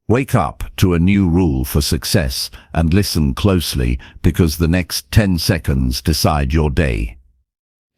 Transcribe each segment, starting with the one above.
Wake up to a new rule for success and listen closely, because the next 10 seconds decide your day.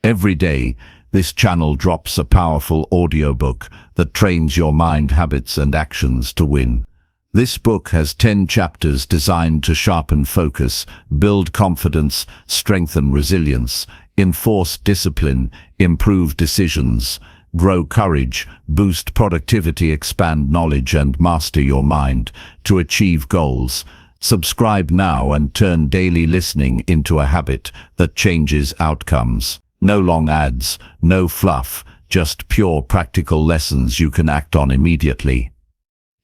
Every day, this channel drops a powerful audiobook that trains your mind, habits, and actions to win. This book has 10 chapters designed to sharpen focus, build confidence, strengthen resilience, enforce discipline, improve decisions, grow courage, boost productivity, expand knowledge, and master your mind to achieve goals. Subscribe now and turn daily listening into a habit that changes outcomes. No long ads, no fluff, just pure practical lessons you can act on immediately.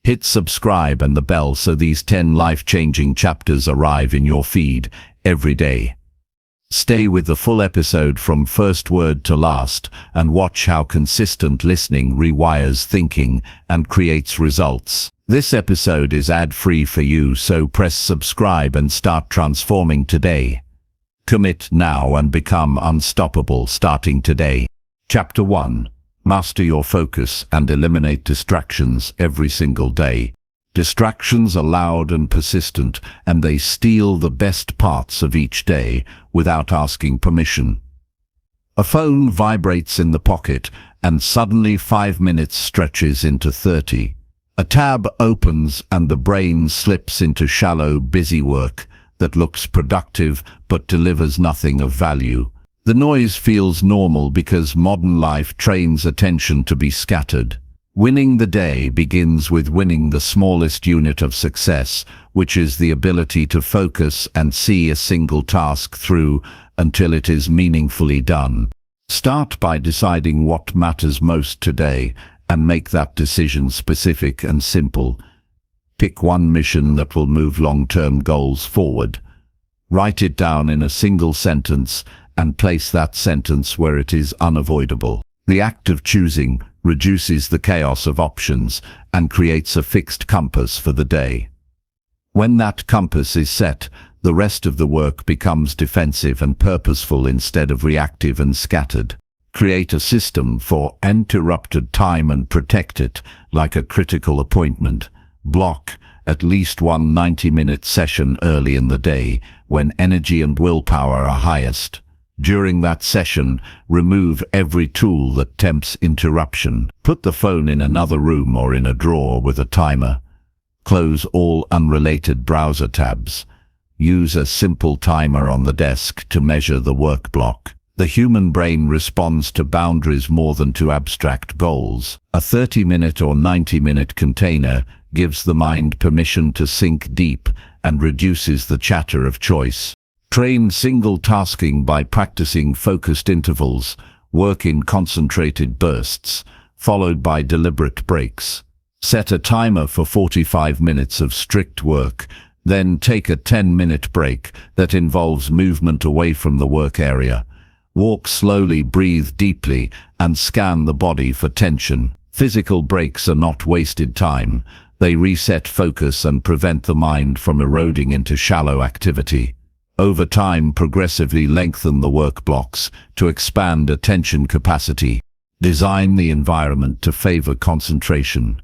Hit subscribe and the bell so these 10 life-changing chapters arrive in your feed every day. Stay with the full episode from first word to last and watch how consistent listening rewires thinking and creates results. This episode is ad-free for you, so press subscribe and start transforming today. Commit now and become unstoppable starting today. Chapter 1. Master your focus and eliminate distractions every single day. Distractions are loud and persistent, and they steal the best parts of each day without asking permission. A phone vibrates in the pocket, and suddenly 5 minutes stretches into 30. A tab opens and the brain slips into shallow, busy work that looks productive but delivers nothing of value. The noise feels normal because modern life trains attention to be scattered. Winning the day begins with winning the smallest unit of success, which is the ability to focus and see a single task through until it is meaningfully done. Start by deciding what matters most today and make that decision specific and simple. Pick one mission that will move long-term goals forward. Write it down in a single sentence and place that sentence where it is unavoidable. The act of choosing reduces the chaos of options and creates a fixed compass for the day. When that compass is set, the rest of the work becomes defensive and purposeful instead of reactive and scattered. Create a system for uninterrupted time and protect it like a critical appointment. Block at least one 90-minute session early in the day when energy and willpower are highest. During that session, remove every tool that tempts interruption. Put the phone in another room or in a drawer with a timer. Close all unrelated browser tabs. Use a simple timer on the desk to measure the work block. The human brain responds to boundaries more than to abstract goals. A 30-minute or 90-minute container gives the mind permission to sink deep and reduces the chatter of choice. Train single tasking by practicing focused intervals. Work in concentrated bursts, followed by deliberate breaks. Set a timer for 45 minutes of strict work, then take a 10-minute break that involves movement away from the work area. Walk slowly, breathe deeply, and scan the body for tension. Physical breaks are not wasted time. They reset focus and prevent the mind from eroding into shallow activity. Over time, progressively lengthen the work blocks to expand attention capacity. Design the environment to favor concentration.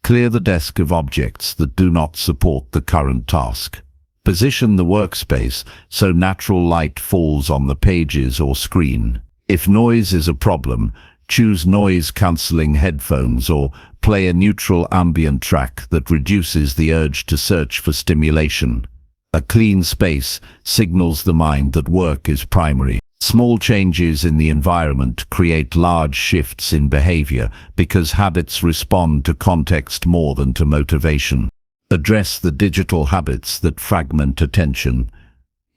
Clear the desk of objects that do not support the current task. Position the workspace so natural light falls on the pages or screen. If noise is a problem, choose noise-canceling headphones or play a neutral ambient track that reduces the urge to search for stimulation. A clean space signals the mind that work is primary. Small changes in the environment create large shifts in behavior because habits respond to context more than to motivation. Address the digital habits that fragment attention.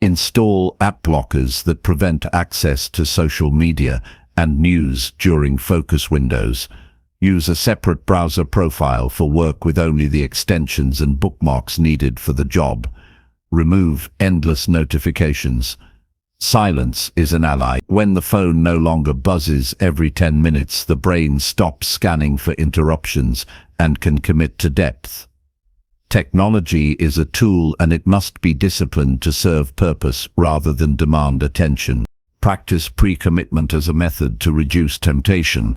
Install app blockers that prevent access to social media and news during focus windows. Use a separate browser profile for work with only the extensions and bookmarks needed for the job. Remove endless notifications. Silence is an ally. When the phone no longer buzzes every 10 minutes, the brain stops scanning for interruptions and can commit to depth. Technology is a tool, and it must be disciplined to serve purpose rather than demand attention. Practice pre-commitment as a method to reduce temptation.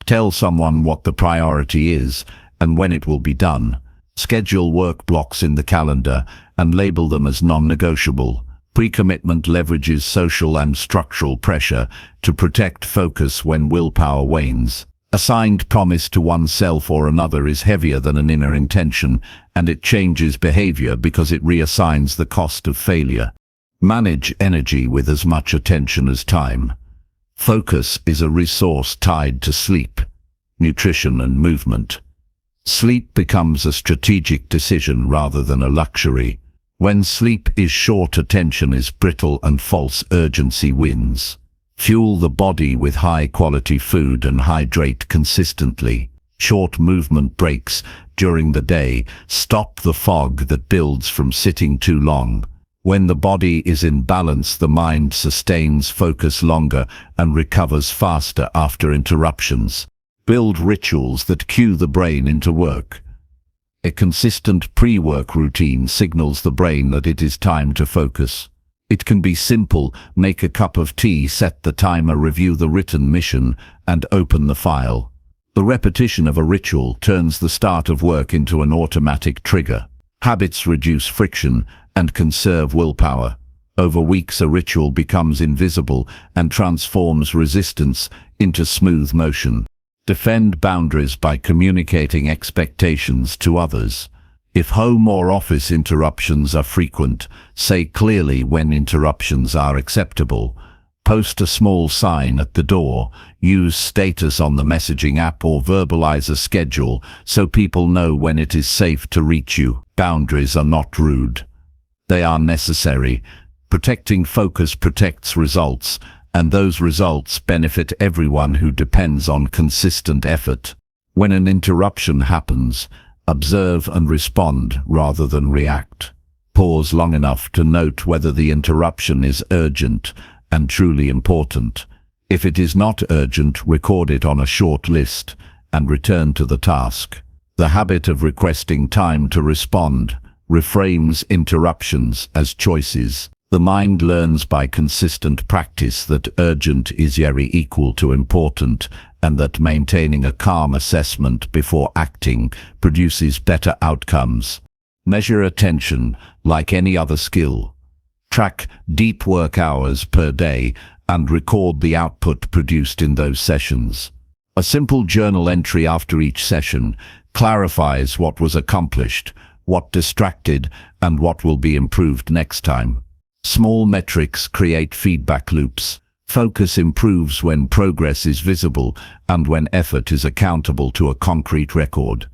Tell someone what the priority is and when it will be done. Schedule work blocks in the calendar and label them as non-negotiable. Pre-commitment leverages social and structural pressure to protect focus when willpower wanes. A signed promise to oneself or another is heavier than an inner intention, and it changes behavior because it reassigns the cost of failure. Manage energy with as much attention as time. Focus is a resource tied to sleep, nutrition, and movement. Sleep becomes a strategic decision rather than a luxury. When sleep is short, attention is brittle and false urgency wins. Fuel the body with high-quality food and hydrate consistently. Short movement breaks during the day stop the fog that builds from sitting too long. When the body is in balance, the mind sustains focus longer and recovers faster after interruptions. Build rituals that cue the brain into work. A consistent pre-work routine signals the brain that it is time to focus. It can be simple: make a cup of tea, set the timer, review the written mission, and open the file. The repetition of a ritual turns the start of work into an automatic trigger. Habits reduce friction and conserve willpower. Over weeks, a ritual becomes invisible and transforms resistance into smooth motion. Defend boundaries by communicating expectations to others. If home or office interruptions are frequent, say clearly when interruptions are acceptable. Post a small sign at the door, use status on the messaging app, or verbalize a schedule so people know when it is safe to reach you. Boundaries are not rude. They are necessary. Protecting focus protects results, and those results benefit everyone who depends on consistent effort. When an interruption happens, observe and respond rather than react. Pause long enough to note whether the interruption is urgent and truly important. If it is not urgent, record it on a short list and return to the task. The habit of requesting time to respond reframes interruptions as choices. The mind learns by consistent practice that urgent is equal to important, and that maintaining a calm assessment before acting produces better outcomes. Measure attention like any other skill. Track deep work hours per day and record the output produced in those sessions. A simple journal entry after each session clarifies what was accomplished, what distracted, and what will be improved next time. Small metrics create feedback loops. Focus improves when progress is visible and when effort is accountable to a concrete record.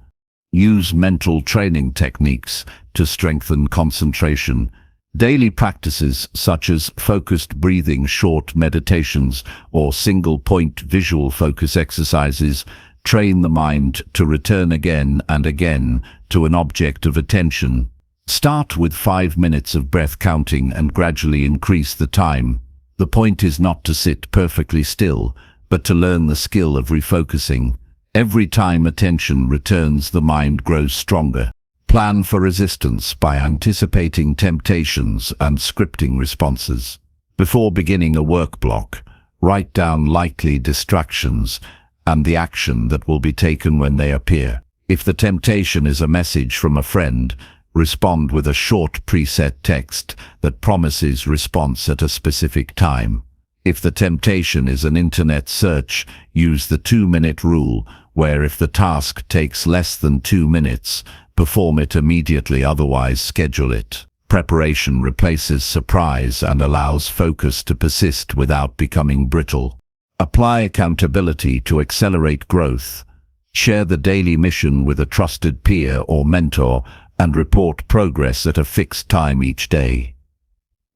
Use mental training techniques to strengthen concentration. Daily practices such as focused breathing, short meditations, or single-point visual focus exercises train the mind to return again and again to an object of attention. Start with 5 minutes of breath counting and gradually increase the time. The point is not to sit perfectly still, but to learn the skill of refocusing. Every time attention returns, the mind grows stronger. Plan for resistance by anticipating temptations and scripting responses. Before beginning a work block, write down likely distractions and the action that will be taken when they appear. If the temptation is a message from a friend, respond with a short preset text that promises response at a specific time. If the temptation is an internet search, use the 2-minute rule, where if the task takes less than 2 minutes, perform it immediately, otherwise schedule it. Preparation replaces surprise and allows focus to persist without becoming brittle. Apply accountability to accelerate growth. Share the daily mission with a trusted peer or mentor and report progress at a fixed time each day.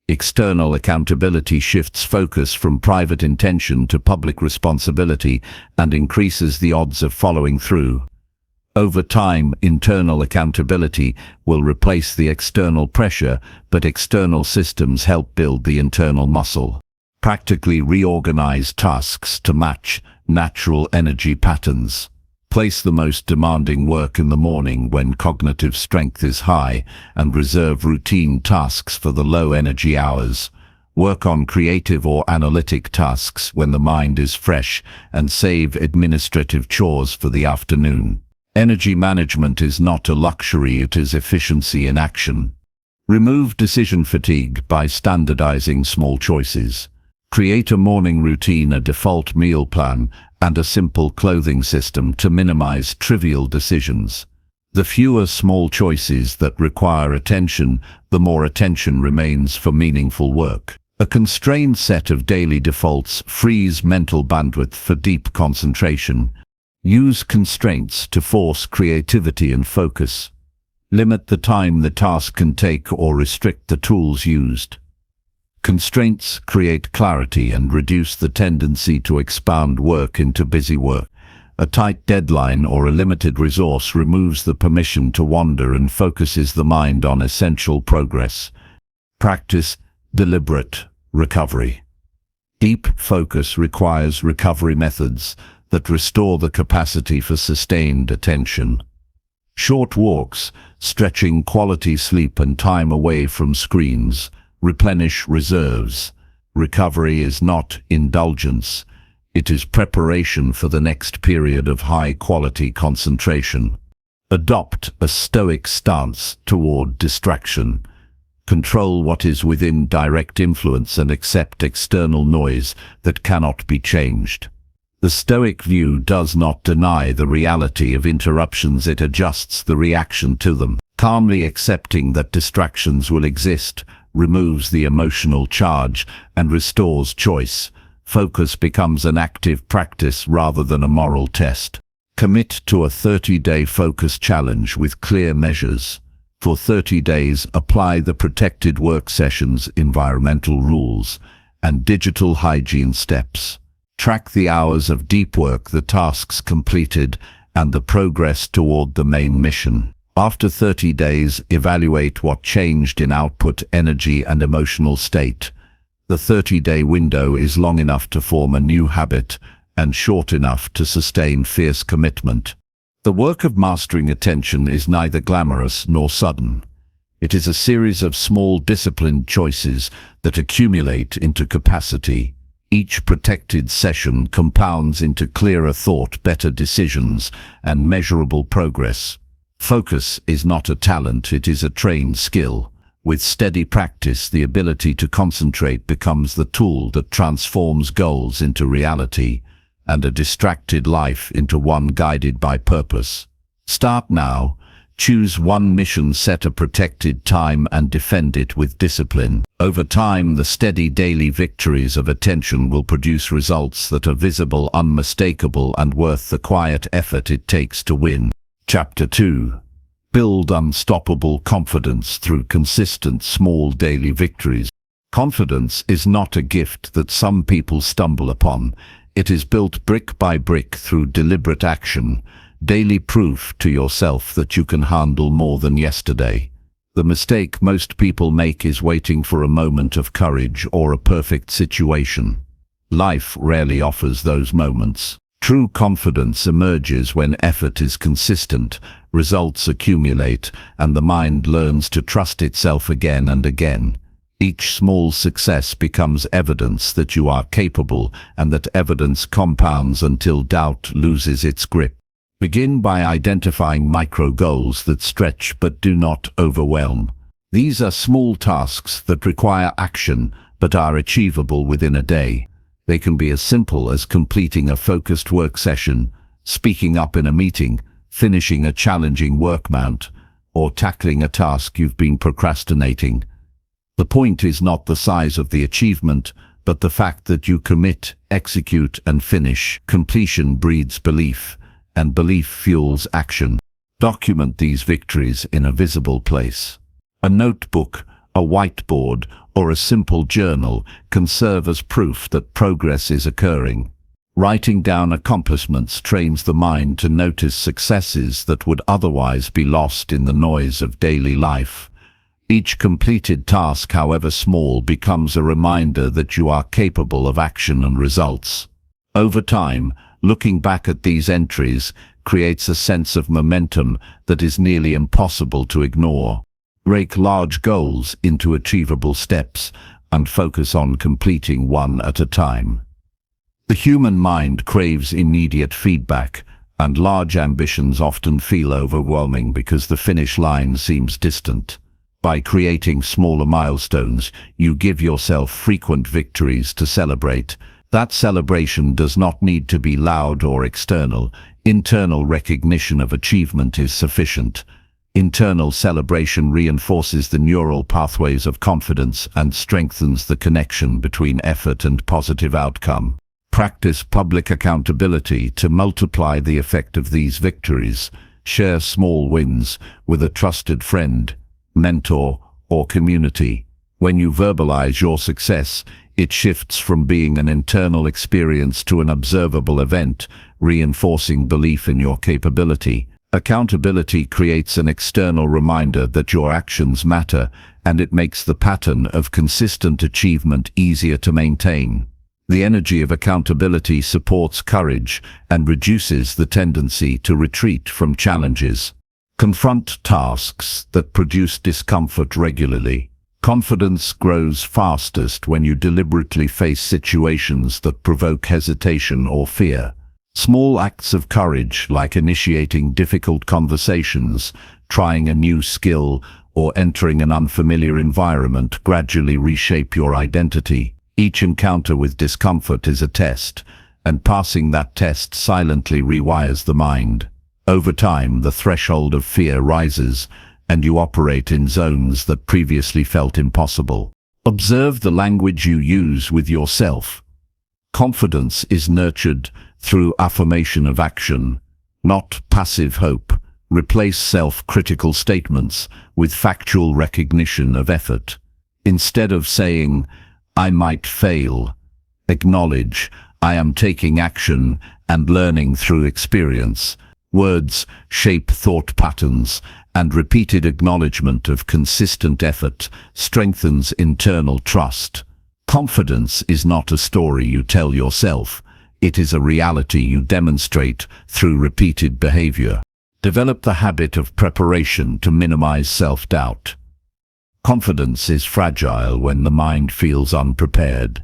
External accountability shifts focus from private intention to public responsibility and increases the odds of following through. Over time, internal accountability will replace the external pressure, but external systems help build the internal muscle. Practically reorganize tasks to match natural energy patterns. Place the most demanding work in the morning when cognitive strength is high, and reserve routine tasks for the low-energy hours. Work on creative or analytic tasks when the mind is fresh, and save administrative chores for the afternoon. Energy management is not a luxury, it is efficiency in action. Remove decision fatigue by standardizing small choices. Create a morning routine, a default meal plan, and a simple clothing system to minimize trivial decisions. The fewer small choices that require attention, the more attention remains for meaningful work. A constrained set of daily defaults frees mental bandwidth for deep concentration. Use constraints to force creativity and focus. Limit the time the task can take or restrict the tools used. Constraints create clarity and reduce the tendency to expound work into busy work. A tight deadline or a limited resource removes the permission to wander and focuses the mind on essential progress. Practice deliberate recovery. Deep focus requires recovery methods that restore the capacity for sustained attention. Short walks, stretching, quality sleep and time away from screens replenish reserves. Recovery is not indulgence. It is preparation for the next period of high-quality concentration. Adopt a stoic stance toward distraction. Control what is within direct influence and accept external noise that cannot be changed. The Stoic view does not deny the reality of interruptions, it adjusts the reaction to them. Calmly accepting that distractions will exist removes the emotional charge and restores choice. Focus becomes an active practice rather than a moral test. Commit to a 30-day focus challenge with clear measures. For 30 days, apply the protected work sessions, environmental rules, and digital hygiene steps. Track the hours of deep work, the tasks completed, and the progress toward the main mission. After 30 days, evaluate what changed in output, energy, and emotional state. The 30-day window is long enough to form a new habit and short enough to sustain fierce commitment. The work of mastering attention is neither glamorous nor sudden. It is a series of small disciplined choices that accumulate into capacity. Each protected session compounds into clearer thought, better decisions, and measurable progress. Focus is not a talent, it is a trained skill. With steady practice, the ability to concentrate becomes the tool that transforms goals into reality, and a distracted life into one guided by purpose. Start now. Choose one mission, set a protected time, and defend it with discipline. Over time, the steady daily victories of attention will produce results that are visible, unmistakable, and worth the quiet effort it takes to win. Chapter 2. Build unstoppable confidence through consistent small daily victories. Confidence is not a gift that some people stumble upon. It is built brick by brick through deliberate action. Daily proof to yourself that you can handle more than yesterday. The mistake most people make is waiting for a moment of courage or a perfect situation. Life rarely offers those moments. True confidence emerges when effort is consistent, results accumulate, and the mind learns to trust itself again and again. Each small success becomes evidence that you are capable, and that evidence compounds until doubt loses its grip. Begin by identifying micro goals that stretch but do not overwhelm. These are small tasks that require action but are achievable within a day. They can be as simple as completing a focused work session, speaking up in a meeting, finishing a challenging work mount, or tackling a task you've been procrastinating. The point is not the size of the achievement, but the fact that you commit, execute, and finish. Completion breeds belief, and belief fuels action. Document these victories in a visible place. A notebook, a whiteboard, or a simple journal can serve as proof that progress is occurring. Writing down accomplishments trains the mind to notice successes that would otherwise be lost in the noise of daily life. Each completed task, however small, becomes a reminder that you are capable of action and results. Over time, looking back at these entries creates a sense of momentum that is nearly impossible to ignore. Break large goals into achievable steps and focus on completing one at a time. The human mind craves immediate feedback, and large ambitions often feel overwhelming because the finish line seems distant. By creating smaller milestones, you give yourself frequent victories to celebrate. That celebration does not need to be loud or external. Internal recognition of achievement is sufficient. Internal celebration reinforces the neural pathways of confidence and strengthens the connection between effort and positive outcome. Practice public accountability to multiply the effect of these victories. Share small wins with a trusted friend, mentor, or community. When you verbalize your success, it shifts from being an internal experience to an observable event, reinforcing belief in your capability. Accountability creates an external reminder that your actions matter, and it makes the pattern of consistent achievement easier to maintain. The energy of accountability supports courage and reduces the tendency to retreat from challenges. Confront tasks that produce discomfort regularly. Confidence grows fastest when you deliberately face situations that provoke hesitation or fear. Small acts of courage, like initiating difficult conversations, trying a new skill, or entering an unfamiliar environment, gradually reshape your identity. Each encounter with discomfort is a test, and passing that test silently rewires the mind. Over time, the threshold of fear rises, and you operate in zones that previously felt impossible. Observe the language you use with yourself. Confidence is nurtured through affirmation of action, not passive hope. Replace self-critical statements with factual recognition of effort. Instead of saying, "I might fail," acknowledge, "I am taking action and learning through experience." Words shape thought patterns, and repeated acknowledgement of consistent effort strengthens internal trust. Confidence is not a story you tell yourself. It is a reality you demonstrate through repeated behavior. Develop the habit of preparation to minimize self-doubt. Confidence is fragile when the mind feels unprepared.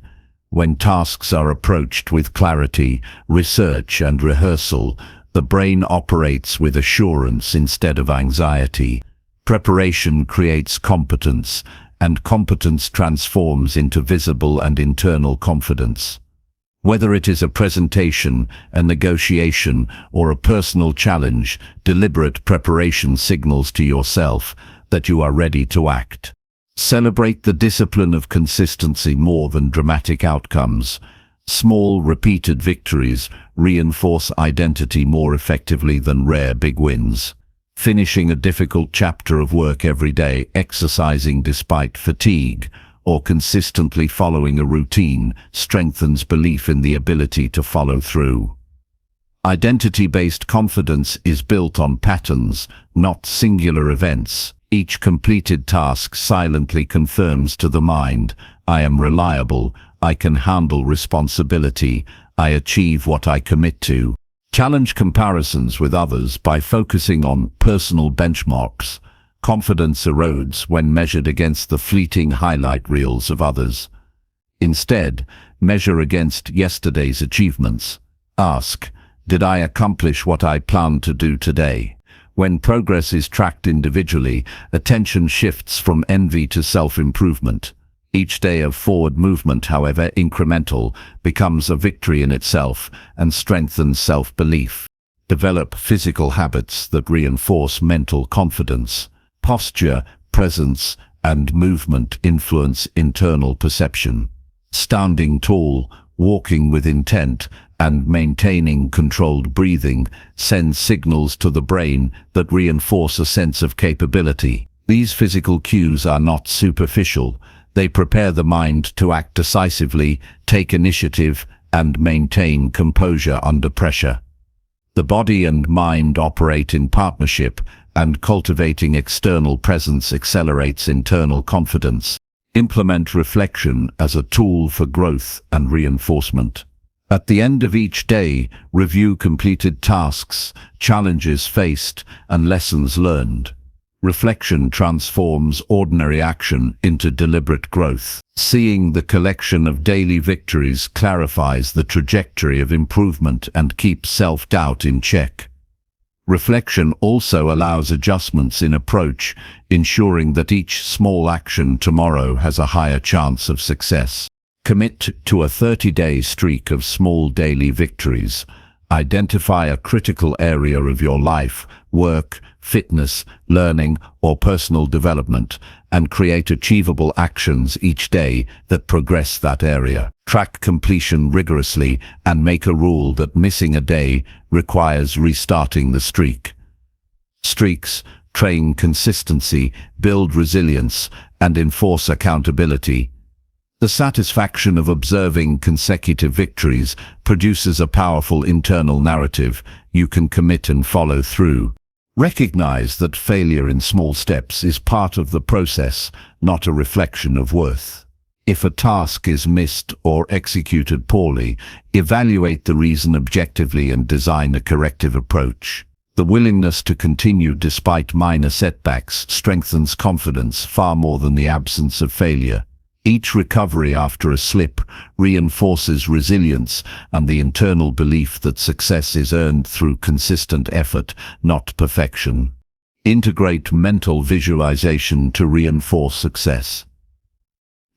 When tasks are approached with clarity, research, and rehearsal, the brain operates with assurance instead of anxiety. Preparation creates competence, and competence transforms into visible and internal confidence. Whether it is a presentation, a negotiation, or a personal challenge, deliberate preparation signals to yourself that you are ready to act. Celebrate the discipline of consistency more than dramatic outcomes. Small, repeated victories reinforce identity more effectively than rare big wins. Finishing a difficult chapter of work every day, exercising despite fatigue, or consistently following a routine strengthens belief in the ability to follow through. Identity-based confidence is built on patterns, not singular events. Each completed task silently confirms to the mind, "I am reliable, I can handle responsibility, I achieve what I commit to." Challenge comparisons with others by focusing on personal benchmarks. Confidence erodes when measured against the fleeting highlight reels of others. Instead, measure against yesterday's achievements. Ask, "Did I accomplish what I planned to do today?" When progress is tracked individually, attention shifts from envy to self-improvement. Each day of forward movement, however incremental, becomes a victory in itself and strengthens self-belief. Develop physical habits that reinforce mental confidence. Posture, presence, and movement influence internal perception. Standing tall, walking with intent, and maintaining controlled breathing send signals to the brain that reinforce a sense of capability. These physical cues are not superficial. They prepare the mind to act decisively, take initiative, and maintain composure under pressure. The body and mind operate in partnership, and cultivating external presence accelerates internal confidence. Implement reflection as a tool for growth and reinforcement. At the end of each day, review completed tasks, challenges faced, and lessons learned. Reflection transforms ordinary action into deliberate growth. Seeing the collection of daily victories clarifies the trajectory of improvement and keeps self-doubt in check. Reflection also allows adjustments in approach, ensuring that each small action tomorrow has a higher chance of success. Commit to a 30-day streak of small daily victories. Identify a critical area of your life, work, fitness, learning, or personal development, and create achievable actions each day that progress that area. Track completion rigorously and make a rule that missing a day requires restarting the streak. Streaks train consistency, build resilience, and enforce accountability. The satisfaction of observing consecutive victories produces a powerful internal narrative you can commit and follow through. Recognize that failure in small steps is part of the process, not a reflection of worth. If a task is missed or executed poorly, evaluate the reason objectively and design a corrective approach. The willingness to continue despite minor setbacks strengthens confidence far more than the absence of failure. Each recovery after a slip reinforces resilience and the internal belief that success is earned through consistent effort, not perfection. Integrate mental visualization to reinforce success.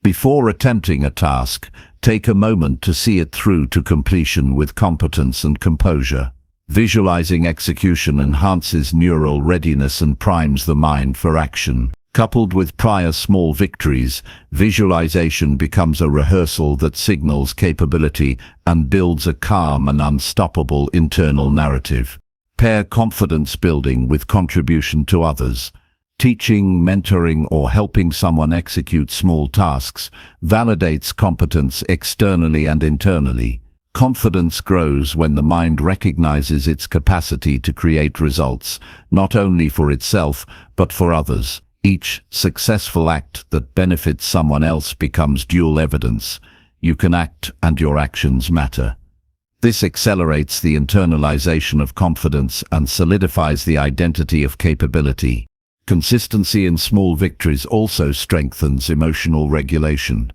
Before attempting a task, take a moment to see it through to completion with competence and composure. Visualizing execution enhances neural readiness and primes the mind for action. Coupled with prior small victories, visualization becomes a rehearsal that signals capability and builds a calm and unstoppable internal narrative. Pair confidence building with contribution to others. Teaching, mentoring, or helping someone execute small tasks validates competence externally and internally. Confidence grows when the mind recognizes its capacity to create results, not only for itself, but for others. Each successful act that benefits someone else becomes dual evidence. You can act and your actions matter. This accelerates the internalization of confidence and solidifies the identity of capability. Consistency in small victories also strengthens emotional regulation.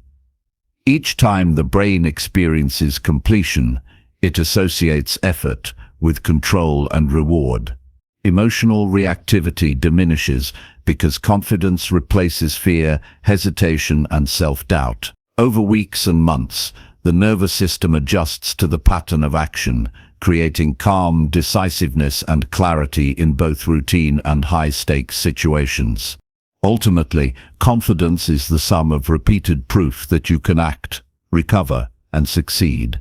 Each time the brain experiences completion, it associates effort with control and reward. Emotional reactivity diminishes because confidence replaces fear, hesitation, and self-doubt. Over weeks and months, the nervous system adjusts to the pattern of action, creating calm, decisiveness, and clarity in both routine and high-stakes situations. Ultimately, confidence is the sum of repeated proof that you can act, recover, and succeed.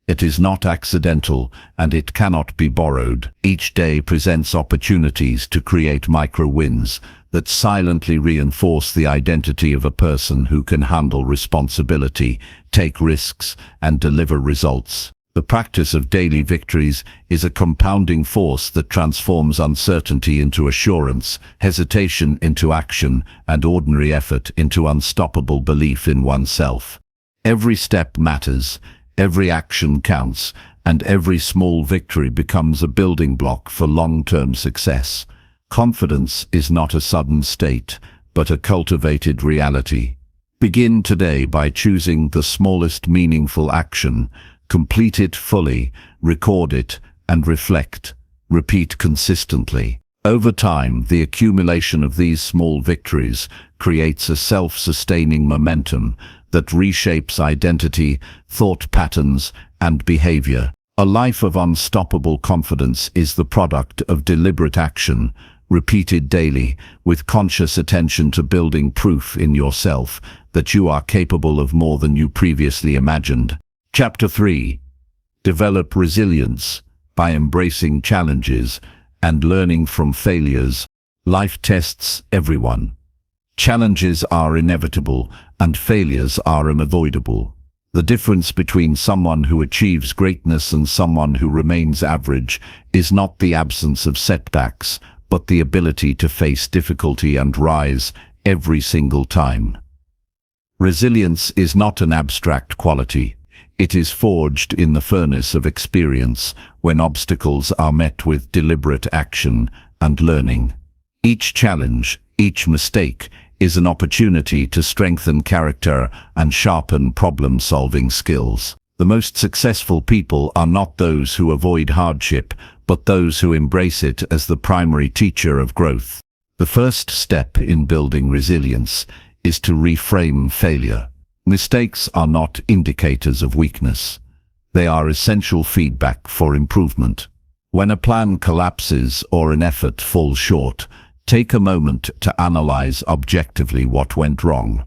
It is not accidental, and it cannot be borrowed. Each day presents opportunities to create micro-wins that silently reinforce the identity of a person who can handle responsibility, take risks, and deliver results. The practice of daily victories is a compounding force that transforms uncertainty into assurance, hesitation into action, and ordinary effort into unstoppable belief in oneself. Every step matters. Every action counts, and every small victory becomes a building block for long-term success. Confidence is not a sudden state, but a cultivated reality. Begin today by choosing the smallest meaningful action, complete it fully, record it, and reflect. Repeat consistently. Over time, the accumulation of these small victories creates a self-sustaining momentum that reshapes identity, thought patterns, and behavior. A life of unstoppable confidence is the product of deliberate action, repeated daily, with conscious attention to building proof in yourself that you are capable of more than you previously imagined. Chapter 3. Develop resilience by embracing challenges and learning from failures. Life tests everyone. Challenges are inevitable and failures are unavoidable. The difference between someone who achieves greatness and someone who remains average is not the absence of setbacks, but the ability to face difficulty and rise every single time. Resilience is not an abstract quality. It is forged in the furnace of experience when obstacles are met with deliberate action and learning. Each challenge, each mistake, is an opportunity to strengthen character and sharpen problem-solving skills. The most successful people are not those who avoid hardship, but those who embrace it as the primary teacher of growth. The first step in building resilience is to reframe failure. Mistakes are not indicators of weakness. They are essential feedback for improvement. When a plan collapses or an effort falls short, take a moment to analyze objectively what went wrong.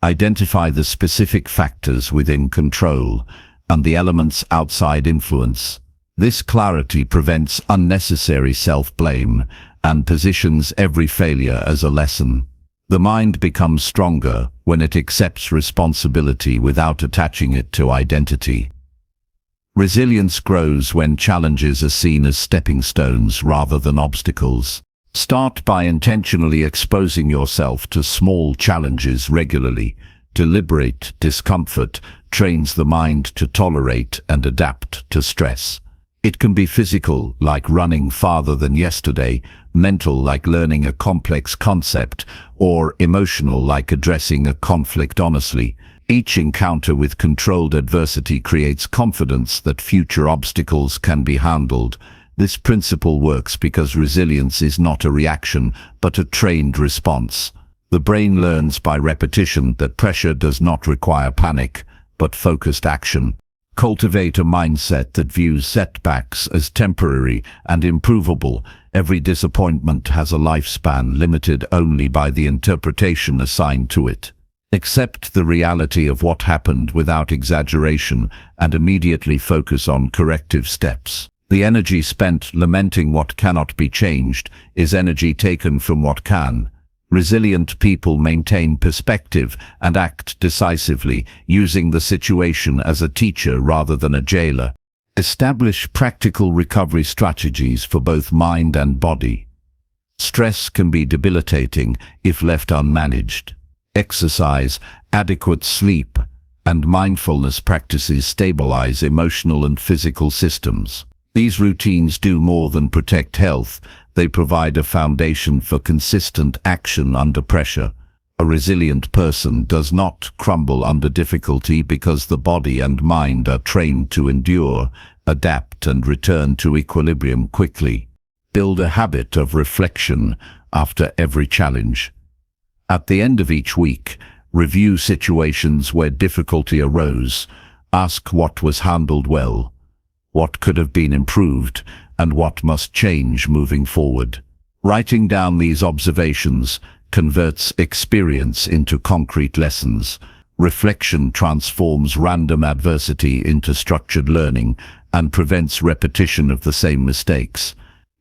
Identify the specific factors within control and the elements outside influence. This clarity prevents unnecessary self-blame and positions every failure as a lesson. The mind becomes stronger when it accepts responsibility without attaching it to identity. Resilience grows when challenges are seen as stepping stones rather than obstacles. Start by intentionally exposing yourself to small challenges regularly. Deliberate discomfort trains the mind to tolerate and adapt to stress. It can be physical, like running farther than yesterday, mental, like learning a complex concept, or emotional, like addressing a conflict honestly. Each encounter with controlled adversity creates confidence that future obstacles can be handled. This principle works because resilience is not a reaction, but a trained response. The brain learns by repetition that pressure does not require panic, but focused action. Cultivate a mindset that views setbacks as temporary and improvable. Every disappointment has a lifespan limited only by the interpretation assigned to it. Accept the reality of what happened without exaggeration and immediately focus on corrective steps. The energy spent lamenting what cannot be changed is energy taken from what can. Resilient people maintain perspective and act decisively, using the situation as a teacher rather than a jailer. Establish practical recovery strategies for both mind and body. Stress can be debilitating if left unmanaged. Exercise, adequate sleep, and mindfulness practices stabilize emotional and physical systems. These routines do more than protect health. They provide a foundation for consistent action under pressure. A resilient person does not crumble under difficulty because the body and mind are trained to endure, adapt, and return to equilibrium quickly. Build a habit of reflection after every challenge. At the end of each week, review situations where difficulty arose. Ask what was handled well, what could have been improved, and what must change moving forward. Writing down these observations converts experience into concrete lessons. Reflection transforms random adversity into structured learning and prevents repetition of the same mistakes.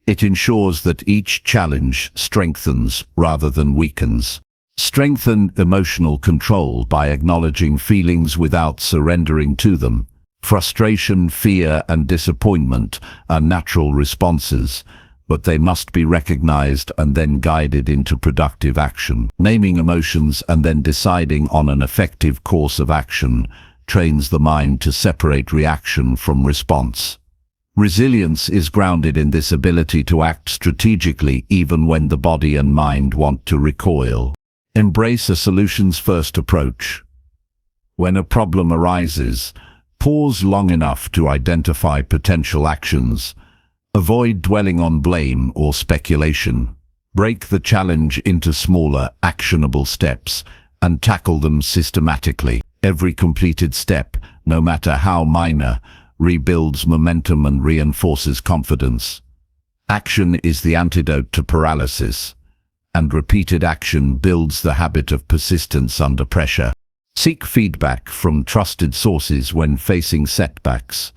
It ensures that each challenge strengthens rather than weakens. Strengthen emotional control by acknowledging feelings without surrendering to them. Frustration, fear, and disappointment are natural responses, but they must be recognized and then guided into productive action. Naming emotions and then deciding on an effective course of action trains the mind to separate reaction from response. Resilience is grounded in this ability to act strategically even when the body and mind want to recoil. Embrace a solutions-first approach. When a problem arises, pause long enough to identify potential actions. Avoid dwelling on blame or speculation. Break the challenge into smaller, actionable steps and tackle them systematically. Every completed step, no matter how minor, rebuilds momentum and reinforces confidence. Action is the antidote to paralysis, and repeated action builds the habit of persistence under pressure. Seek feedback from trusted sources when facing setbacks.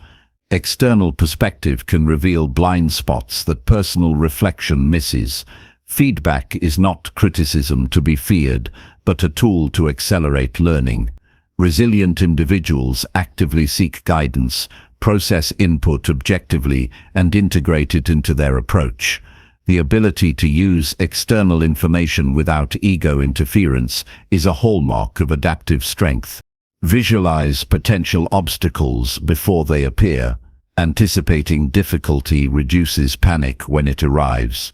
External perspective can reveal blind spots that personal reflection misses. Feedback is not criticism to be feared, but a tool to accelerate learning. Resilient individuals actively seek guidance, process input objectively, and integrate it into their approach. The ability to use external information without ego interference is a hallmark of adaptive strength. Visualize potential obstacles before they appear. Anticipating difficulty reduces panic when it arrives.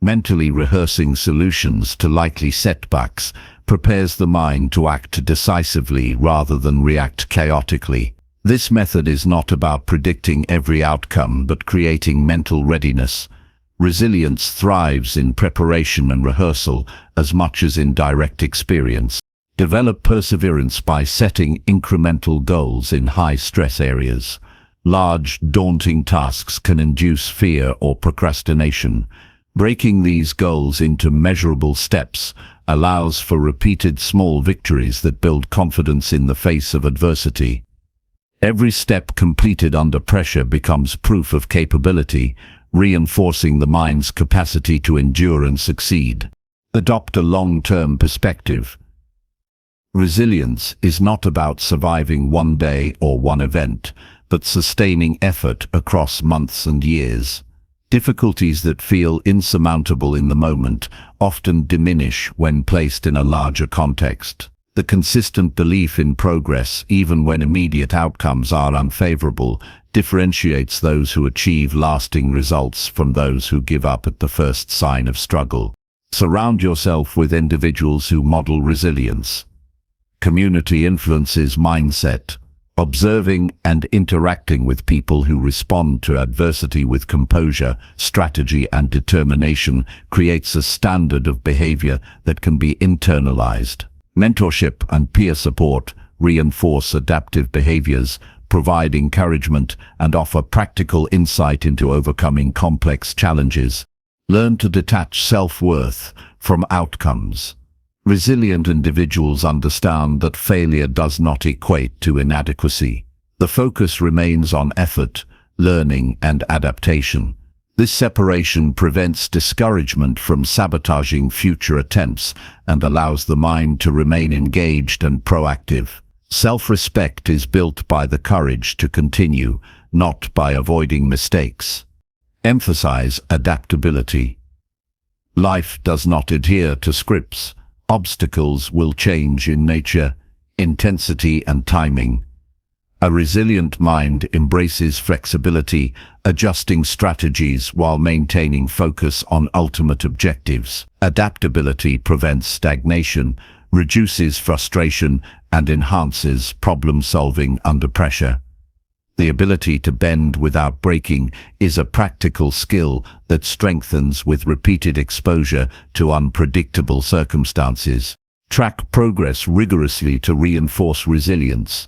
Mentally rehearsing solutions to likely setbacks prepares the mind to act decisively rather than react chaotically. This method is not about predicting every outcome but creating mental readiness. Resilience thrives in preparation and rehearsal as much as in direct experience. Develop perseverance by setting incremental goals in high-stress areas. Large, daunting tasks can induce fear or procrastination. Breaking these goals into measurable steps allows for repeated small victories that build confidence in the face of adversity. Every step completed under pressure becomes proof of capability, reinforcing the mind's capacity to endure and succeed. Adopt a long-term perspective. Resilience is not about surviving one day or one event, but sustaining effort across months and years. Difficulties that feel insurmountable in the moment often diminish when placed in a larger context. The consistent belief in progress, even when immediate outcomes are unfavorable, differentiates those who achieve lasting results from those who give up at the first sign of struggle. Surround yourself with individuals who model resilience. Community influences mindset. Observing and interacting with people who respond to adversity with composure, strategy, and determination creates a standard of behavior that can be internalized. Mentorship and peer support reinforce adaptive behaviors, provide encouragement, and offer practical insight into overcoming complex challenges. Learn to detach self-worth from outcomes. Resilient individuals understand that failure does not equate to inadequacy. The focus remains on effort, learning, and adaptation. This separation prevents discouragement from sabotaging future attempts and allows the mind to remain engaged and proactive. Self-respect is built by the courage to continue, not by avoiding mistakes. Emphasize adaptability. Life does not adhere to scripts. Obstacles will change in nature, intensity, and timing. A resilient mind embraces flexibility, adjusting strategies while maintaining focus on ultimate objectives. Adaptability prevents stagnation, reduces frustration, and enhances problem-solving under pressure. The ability to bend without breaking is a practical skill that strengthens with repeated exposure to unpredictable circumstances. Track progress rigorously to reinforce resilience.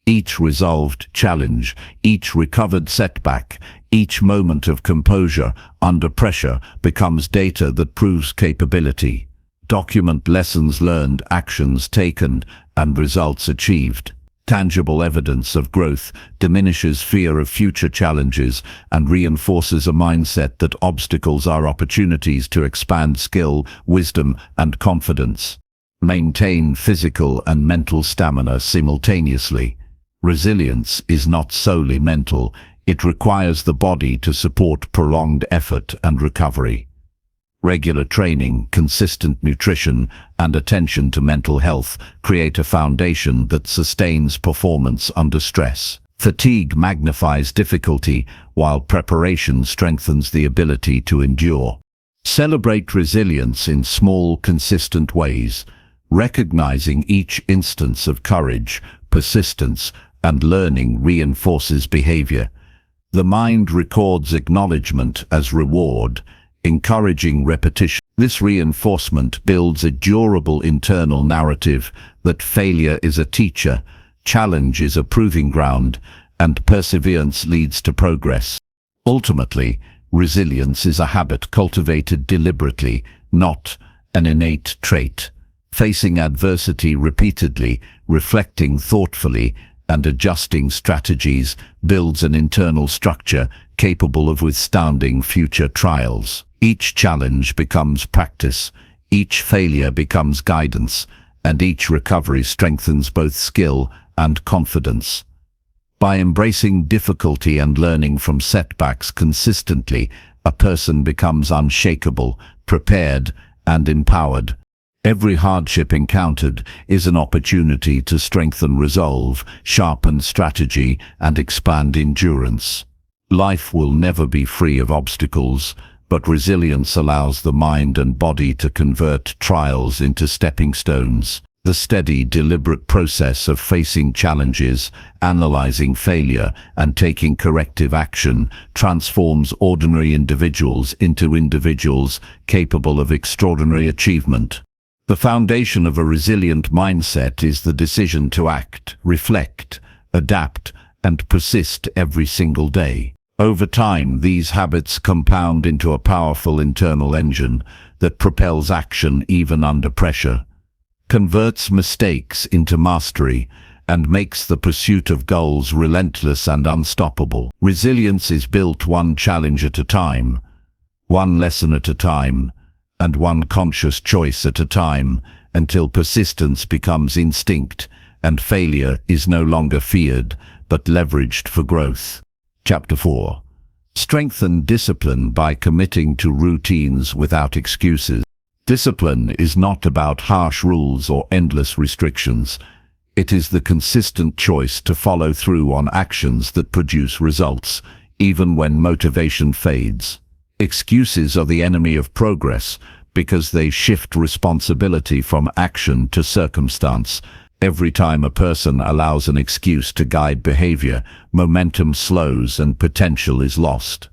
Each resolved challenge, each recovered setback, each moment of composure under pressure becomes data that proves capability. Document lessons learned, actions taken, and results achieved. Tangible evidence of growth diminishes fear of future challenges and reinforces a mindset that obstacles are opportunities to expand skill, wisdom, and confidence. Maintain physical and mental stamina simultaneously. Resilience is not solely mental, it requires the body to support prolonged effort and recovery. Regular training, consistent nutrition, and attention to mental health create a foundation that sustains performance under stress. Fatigue magnifies difficulty, while preparation strengthens the ability to endure. Celebrate resilience in small, consistent ways. Recognizing each instance of courage, persistence, and learning reinforces behavior. The mind records acknowledgement as reward, encouraging repetition. This reinforcement builds a durable internal narrative that failure is a teacher, challenge is a proving ground, and perseverance leads to progress. Ultimately, resilience is a habit cultivated deliberately, not an innate trait. Facing adversity repeatedly, reflecting thoughtfully, and adjusting strategies builds an internal structure capable of withstanding future trials. Each challenge becomes practice, each failure becomes guidance, and each recovery strengthens both skill and confidence. By embracing difficulty and learning from setbacks consistently, a person becomes unshakable, prepared, and empowered. Every hardship encountered is an opportunity to strengthen resolve, sharpen strategy, and expand endurance. Life will never be free of obstacles, but resilience allows the mind and body to convert trials into stepping stones. The steady, deliberate process of facing challenges, analyzing failure, and taking corrective action transforms ordinary individuals into individuals capable of extraordinary achievement. The foundation of a resilient mindset is the decision to act, reflect, adapt, and persist every single day. Over time, these habits compound into a powerful internal engine that propels action even under pressure, converts mistakes into mastery, and makes the pursuit of goals relentless and unstoppable. Resilience is built one challenge at a time, one lesson at a time, and one conscious choice at a time, until persistence becomes instinct and failure is no longer feared but leveraged for growth. Chapter 4. Strengthen discipline by committing to routines without excuses. Discipline is not about harsh rules or endless restrictions. It is the consistent choice to follow through on actions that produce results, even when motivation fades. Excuses are the enemy of progress because they shift responsibility from action to circumstance. Every time a person allows an excuse to guide behavior, momentum slows and potential is lost.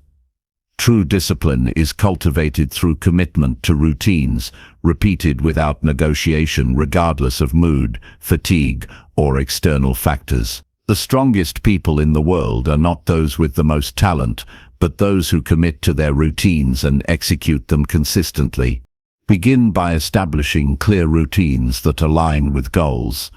True discipline is cultivated through commitment to routines, repeated without negotiation regardless of mood, fatigue, or external factors. The strongest people in the world are not those with the most talent, but those who commit to their routines and execute them consistently. Begin by establishing clear routines that align with goals.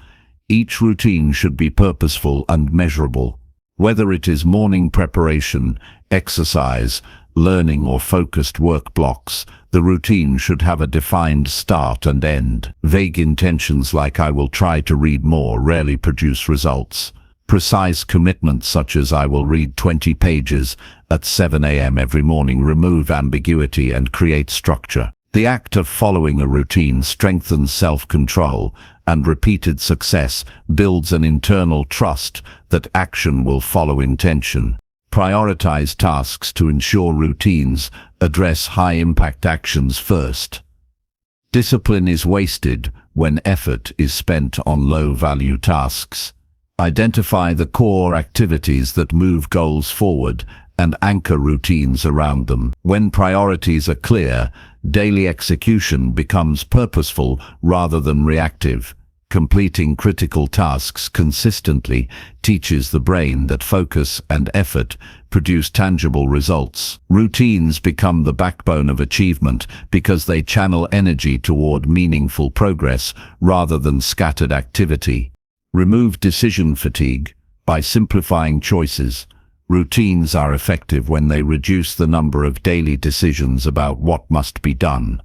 Each routine should be purposeful and measurable. Whether it is morning preparation, exercise, learning, or focused work blocks, the routine should have a defined start and end. Vague intentions like "I will try to read more" rarely produce results. Precise commitments such as "I will read 20 pages at 7 a.m. every morning" remove ambiguity and create structure. The act of following a routine strengthens self-control, and repeated success builds an internal trust that action will follow intention. Prioritize tasks to ensure routines address high-impact actions first. Discipline is wasted when effort is spent on low-value tasks. Identify the core activities that move goals forward and anchor routines around them. When priorities are clear, daily execution becomes purposeful rather than reactive. Completing critical tasks consistently teaches the brain that focus and effort produce tangible results. Routines become the backbone of achievement because they channel energy toward meaningful progress rather than scattered activity. Remove decision fatigue by simplifying choices. Routines are effective when they reduce the number of daily decisions about what must be done.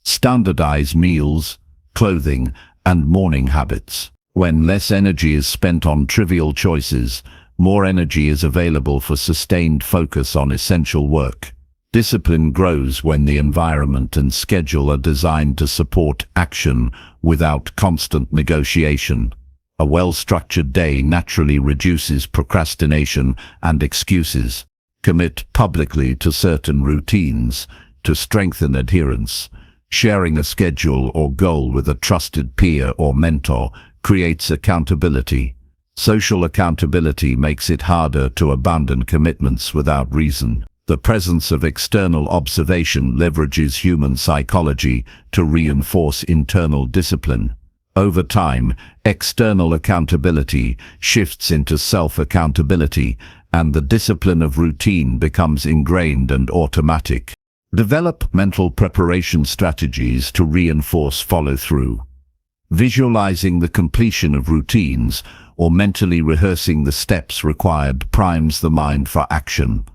Standardize meals, clothing, and morning habits. When less energy is spent on trivial choices, more energy is available for sustained focus on essential work. Discipline grows when the environment and schedule are designed to support action without constant negotiation. A well-structured day naturally reduces procrastination and excuses. Commit publicly to certain routines to strengthen adherence. Sharing a schedule or goal with a trusted peer or mentor creates accountability. Social accountability makes it harder to abandon commitments without reason. The presence of external observation leverages human psychology to reinforce internal discipline. Over time, external accountability shifts into self-accountability, and the discipline of routine becomes ingrained and automatic. Develop mental preparation strategies to reinforce follow-through. Visualizing the completion of routines or mentally rehearsing the steps required primes the mind for action.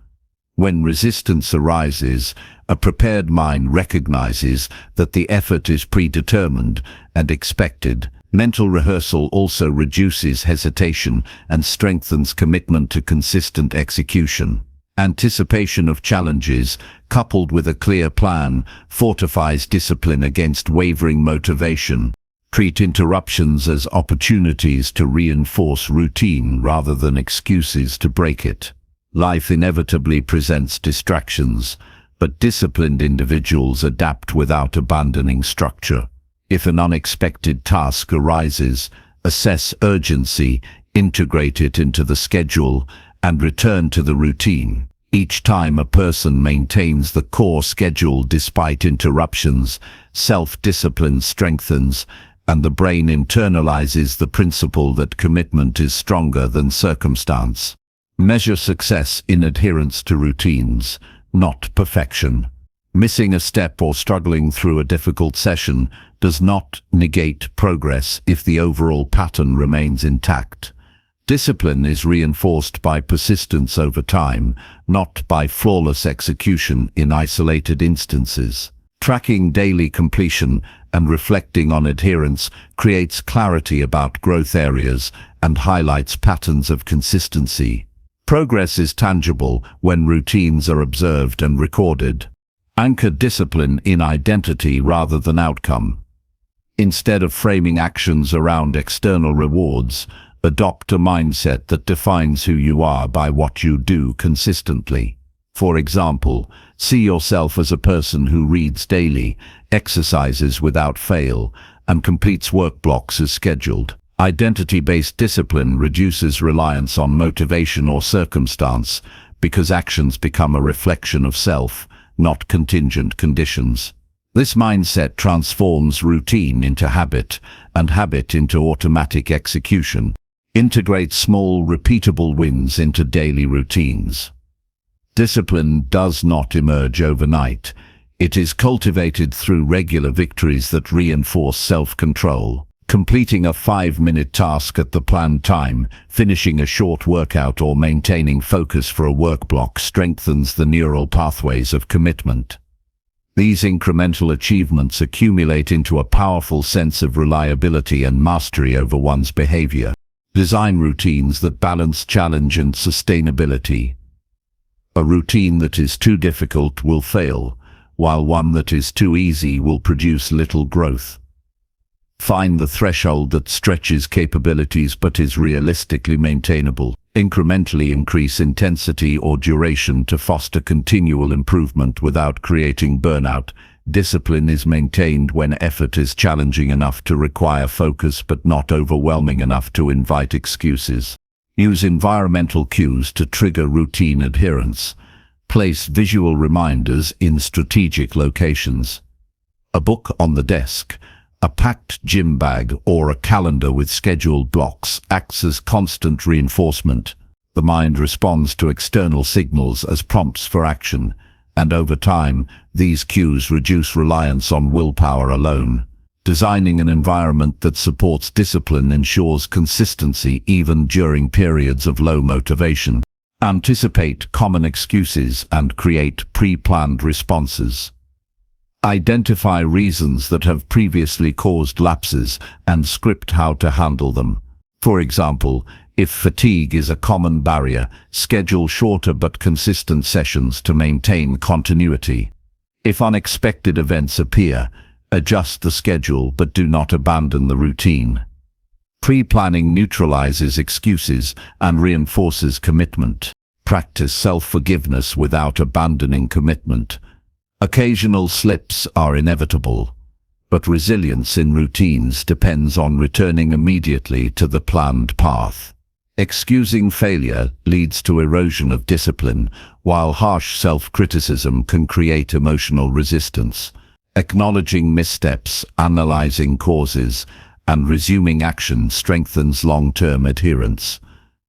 When resistance arises, a prepared mind recognizes that the effort is predetermined and expected. Mental rehearsal also reduces hesitation and strengthens commitment to consistent execution. Anticipation of challenges, coupled with a clear plan, fortifies discipline against wavering motivation. Treat interruptions as opportunities to reinforce routine rather than excuses to break it. Life inevitably presents distractions, but disciplined individuals adapt without abandoning structure. If an unexpected task arises, assess urgency, integrate it into the schedule, and return to the routine. Each time a person maintains the core schedule despite interruptions, self-discipline strengthens, and the brain internalizes the principle that commitment is stronger than circumstance. Measure success in adherence to routines, not perfection. Missing a step or struggling through a difficult session does not negate progress if the overall pattern remains intact. Discipline is reinforced by persistence over time, not by flawless execution in isolated instances. Tracking daily completion and reflecting on adherence creates clarity about growth areas and highlights patterns of consistency. Progress is tangible when routines are observed and recorded. Anchor discipline in identity rather than outcome. Instead of framing actions around external rewards, adopt a mindset that defines who you are by what you do consistently. For example, see yourself as a person who reads daily, exercises without fail, and completes work blocks as scheduled. Identity-based discipline reduces reliance on motivation or circumstance because actions become a reflection of self, not contingent conditions. This mindset transforms routine into habit and habit into automatic execution. Integrate small, repeatable wins into daily routines. Discipline does not emerge overnight. It is cultivated through regular victories that reinforce self-control. Completing a 5-minute task at the planned time, finishing a short workout, or maintaining focus for a work block strengthens the neural pathways of commitment. These incremental achievements accumulate into a powerful sense of reliability and mastery over one's behavior. Design routines that balance challenge and sustainability. A routine that is too difficult will fail, while one that is too easy will produce little growth. Find the threshold that stretches capabilities but is realistically maintainable. Incrementally increase intensity or duration to foster continual improvement without creating burnout. Discipline is maintained when effort is challenging enough to require focus but not overwhelming enough to invite excuses. Use environmental cues to trigger routine adherence. Place visual reminders in strategic locations. A book on the desk, a packed gym bag, or a calendar with scheduled blocks acts as constant reinforcement. The mind responds to external signals as prompts for action, and over time, these cues reduce reliance on willpower alone. Designing an environment that supports discipline ensures consistency even during periods of low motivation. Anticipate common excuses and create pre-planned responses. Identify reasons that have previously caused lapses and script how to handle them. For example, if fatigue is a common barrier, schedule shorter but consistent sessions to maintain continuity. If unexpected events appear, adjust the schedule but do not abandon the routine. Pre-planning neutralizes excuses and reinforces commitment. Practice self-forgiveness without abandoning commitment. Occasional slips are inevitable, but resilience in routines depends on returning immediately to the planned path. Excusing failure leads to erosion of discipline, while harsh self-criticism can create emotional resistance. Acknowledging missteps, analyzing causes, and resuming action strengthens long-term adherence.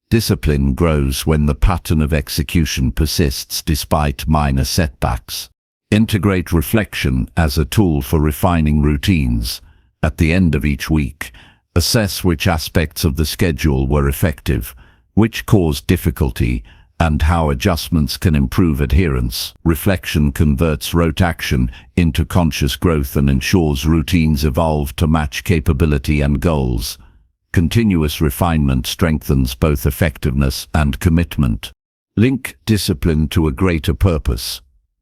Discipline grows when the pattern of execution persists despite minor setbacks. Integrate reflection as a tool for refining routines. At the end of each week, assess which aspects of the schedule were effective, which caused difficulty, and how adjustments can improve adherence. Reflection converts rote action into conscious growth and ensures routines evolve to match capability and goals. Continuous refinement strengthens both effectiveness and commitment. Link discipline to a greater purpose.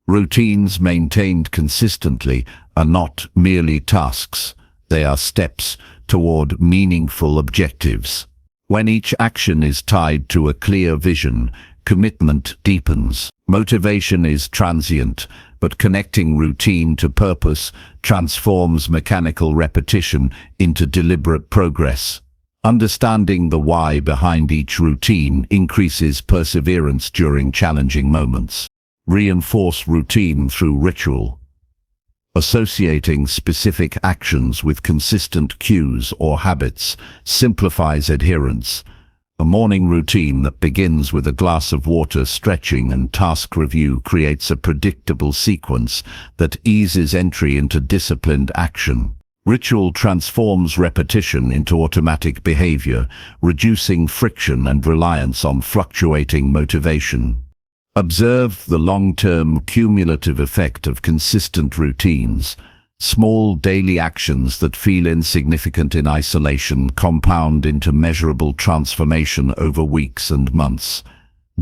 Routines maintained consistently are not merely tasks, they are steps toward meaningful objectives. When each action is tied to a clear vision, commitment deepens. Motivation is transient, but connecting routine to purpose transforms mechanical repetition into deliberate progress. Understanding the why behind each routine increases perseverance during challenging moments. Reinforce routine through ritual. Associating specific actions with consistent cues or habits simplifies adherence. A morning routine that begins with a glass of water, stretching, and task review creates a predictable sequence that eases entry into disciplined action. Ritual transforms repetition into automatic behavior, reducing friction and reliance on fluctuating motivation. Observe the long-term cumulative effect of consistent routines. Small daily actions that feel insignificant in isolation compound into measurable transformation over weeks and months.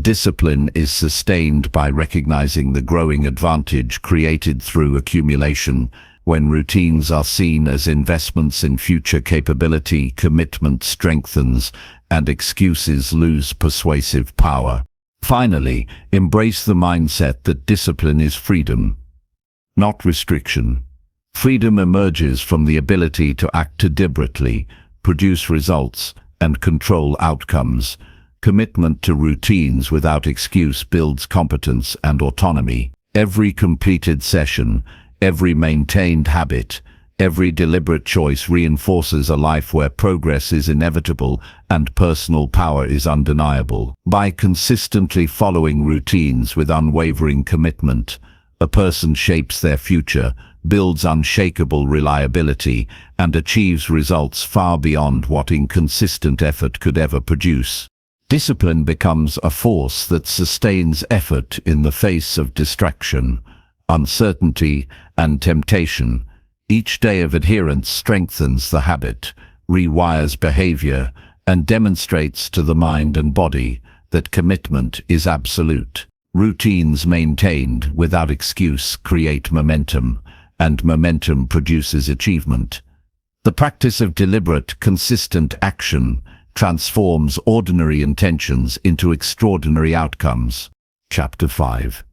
Discipline is sustained by recognizing the growing advantage created through accumulation. When routines are seen as investments in future capability, commitment strengthens and excuses lose persuasive power. Finally, embrace the mindset that discipline is freedom, not restriction. Freedom emerges from the ability to act deliberately, produce results, and control outcomes. Commitment to routines without excuse builds competence and autonomy. Every completed session, every maintained habit, every deliberate choice reinforces a life where progress is inevitable and personal power is undeniable. By consistently following routines with unwavering commitment, a person shapes their future, builds unshakable reliability, and achieves results far beyond what inconsistent effort could ever produce. Discipline becomes a force that sustains effort in the face of distraction, uncertainty, and temptation. Each day of adherence strengthens the habit, rewires behavior, and demonstrates to the mind and body that commitment is absolute. Routines maintained without excuse create momentum, and momentum produces achievement. The practice of deliberate, consistent action transforms ordinary intentions into extraordinary outcomes. Chapter 5.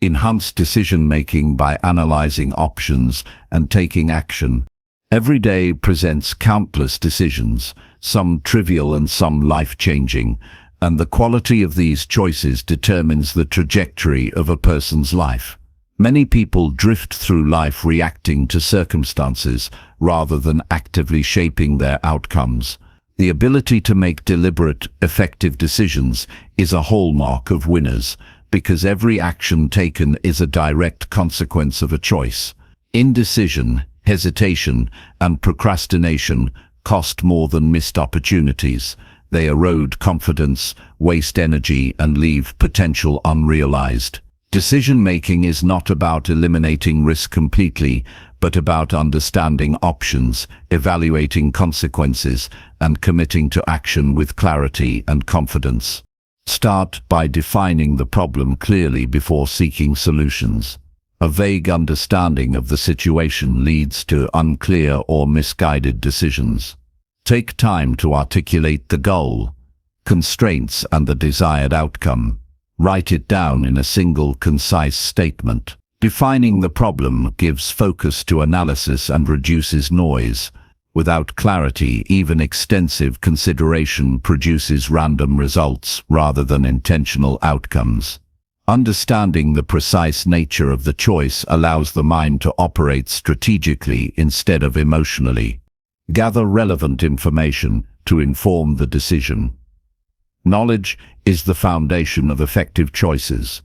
Enhance decision-making by analyzing options and taking action. Every day presents countless decisions, some trivial and some life-changing, and the quality of these choices determines the trajectory of a person's life. Many people drift through life reacting to circumstances rather than actively shaping their outcomes. The ability to make deliberate, effective decisions is a hallmark of winners, because every action taken is a direct consequence of a choice. Indecision, hesitation, and procrastination cost more than missed opportunities. They erode confidence, waste energy, and leave potential unrealized. Decision-making is not about eliminating risk completely, but about understanding options, evaluating consequences, and committing to action with clarity and confidence. Start by defining the problem clearly before seeking solutions. A vague understanding of the situation leads to unclear or misguided decisions. Take time to articulate the goal, constraints, and the desired outcome. Write it down in a single, concise statement. Defining the problem gives focus to analysis and reduces noise. Without clarity, even extensive consideration produces random results rather than intentional outcomes. Understanding the precise nature of the choice allows the mind to operate strategically instead of emotionally. Gather relevant information to inform the decision. Knowledge is the foundation of effective choices.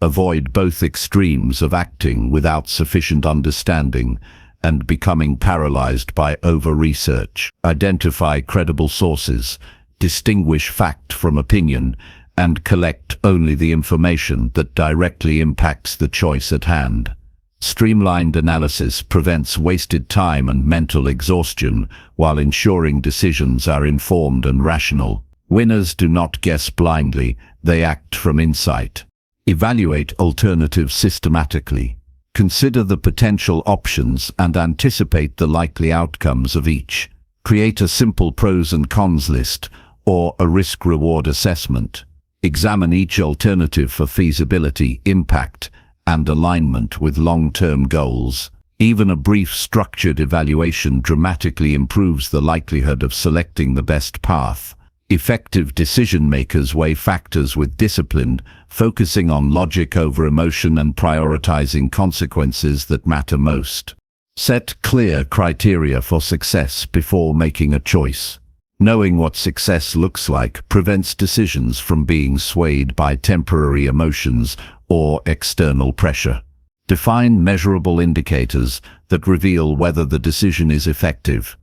Avoid both extremes of acting without sufficient understanding and becoming paralyzed by over-research. Identify credible sources, distinguish fact from opinion, and collect only the information that directly impacts the choice at hand. Streamlined analysis prevents wasted time and mental exhaustion while ensuring decisions are informed and rational. Winners do not guess blindly, they act from insight. Evaluate alternatives systematically. Consider the potential options and anticipate the likely outcomes of each. Create a simple pros and cons list or a risk-reward assessment. Examine each alternative for feasibility, impact, and alignment with long-term goals. Even a brief structured evaluation dramatically improves the likelihood of selecting the best path. Effective decision-makers weigh factors with discipline, focusing on logic over emotion and prioritizing consequences that matter most. Set clear criteria for success before making a choice. Knowing what success looks like prevents decisions from being swayed by temporary emotions or external pressure. Define measurable indicators that reveal whether the decision is effective.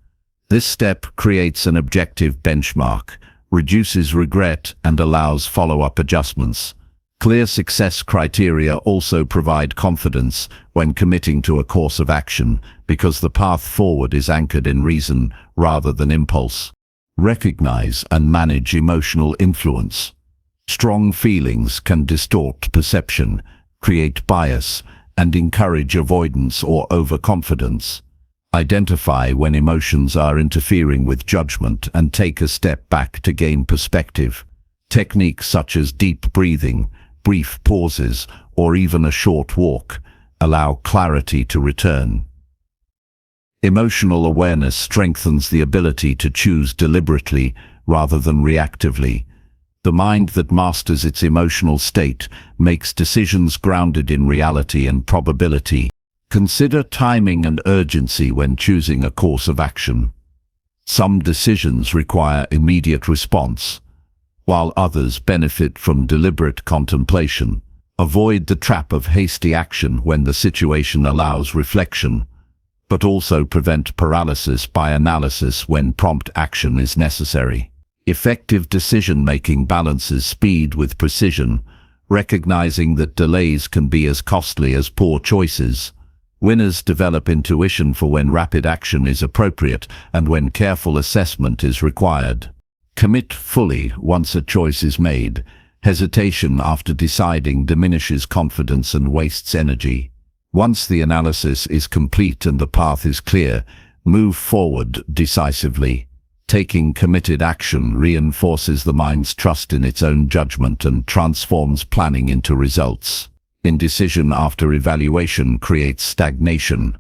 This step creates an objective benchmark, reduces regret, and allows follow-up adjustments. Clear success criteria also provide confidence when committing to a course of action because the path forward is anchored in reason rather than impulse. Recognize and manage emotional influence. Strong feelings can distort perception, create bias, and encourage avoidance or overconfidence. Identify when emotions are interfering with judgment and take a step back to gain perspective. Techniques such as deep breathing, brief pauses, or even a short walk allow clarity to return. Emotional awareness strengthens the ability to choose deliberately rather than reactively. The mind that masters its emotional state makes decisions grounded in reality and probability. Consider timing and urgency when choosing a course of action. Some decisions require immediate response, while others benefit from deliberate contemplation. Avoid the trap of hasty action when the situation allows reflection, but also prevent paralysis by analysis when prompt action is necessary. Effective decision-making balances speed with precision, recognizing that delays can be as costly as poor choices. Winners develop intuition for when rapid action is appropriate and when careful assessment is required. Commit fully once a choice is made. Hesitation after deciding diminishes confidence and wastes energy. Once the analysis is complete and the path is clear, move forward decisively. Taking committed action reinforces the mind's trust in its own judgment and transforms planning into results. Indecision after evaluation creates stagnation,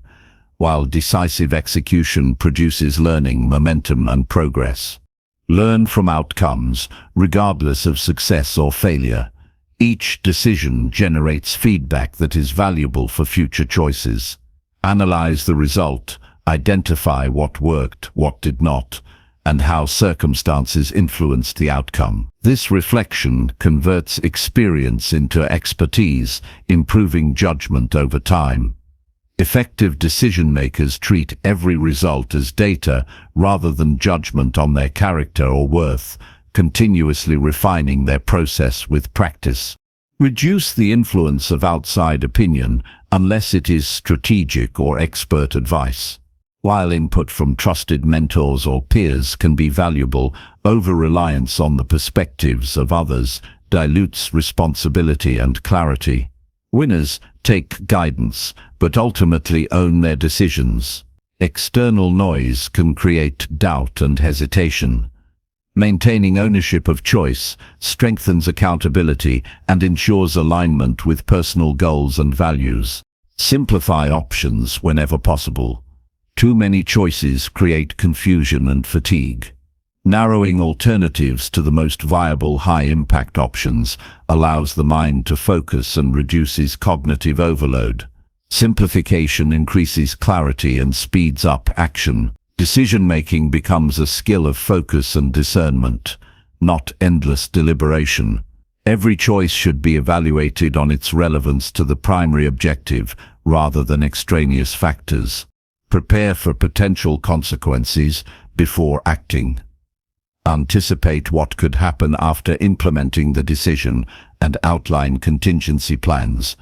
while decisive execution produces learning, momentum, and progress. Learn from outcomes, regardless of success or failure. Each decision generates feedback that is valuable for future choices. Analyze the result, identify what worked, what did not, and how circumstances influenced the outcome. This reflection converts experience into expertise, improving judgment over time. Effective decision-makers treat every result as data rather than judgment on their character or worth, continuously refining their process with practice. Reduce the influence of outside opinion unless it is strategic or expert advice. While input from trusted mentors or peers can be valuable, over-reliance on the perspectives of others dilutes responsibility and clarity. Winners take guidance, but ultimately own their decisions. External noise can create doubt and hesitation. Maintaining ownership of choice strengthens accountability and ensures alignment with personal goals and values. Simplify options whenever possible. Too many choices create confusion and fatigue. Narrowing alternatives to the most viable high-impact options allows the mind to focus and reduces cognitive overload. Simplification increases clarity and speeds up action. Decision-making becomes a skill of focus and discernment, not endless deliberation. Every choice should be evaluated on its relevance to the primary objective rather than extraneous factors. Prepare for potential consequences before acting. Anticipate what could happen after implementing the decision and outline contingency plans.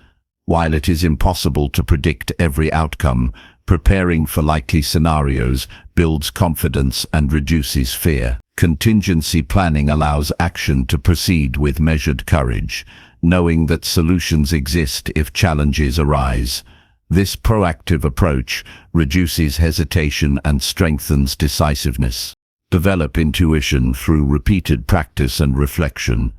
While it is impossible to predict every outcome, preparing for likely scenarios builds confidence and reduces fear. Contingency planning allows action to proceed with measured courage, knowing that solutions exist if challenges arise. This proactive approach reduces hesitation and strengthens decisiveness. Develop intuition through repeated practice and reflection.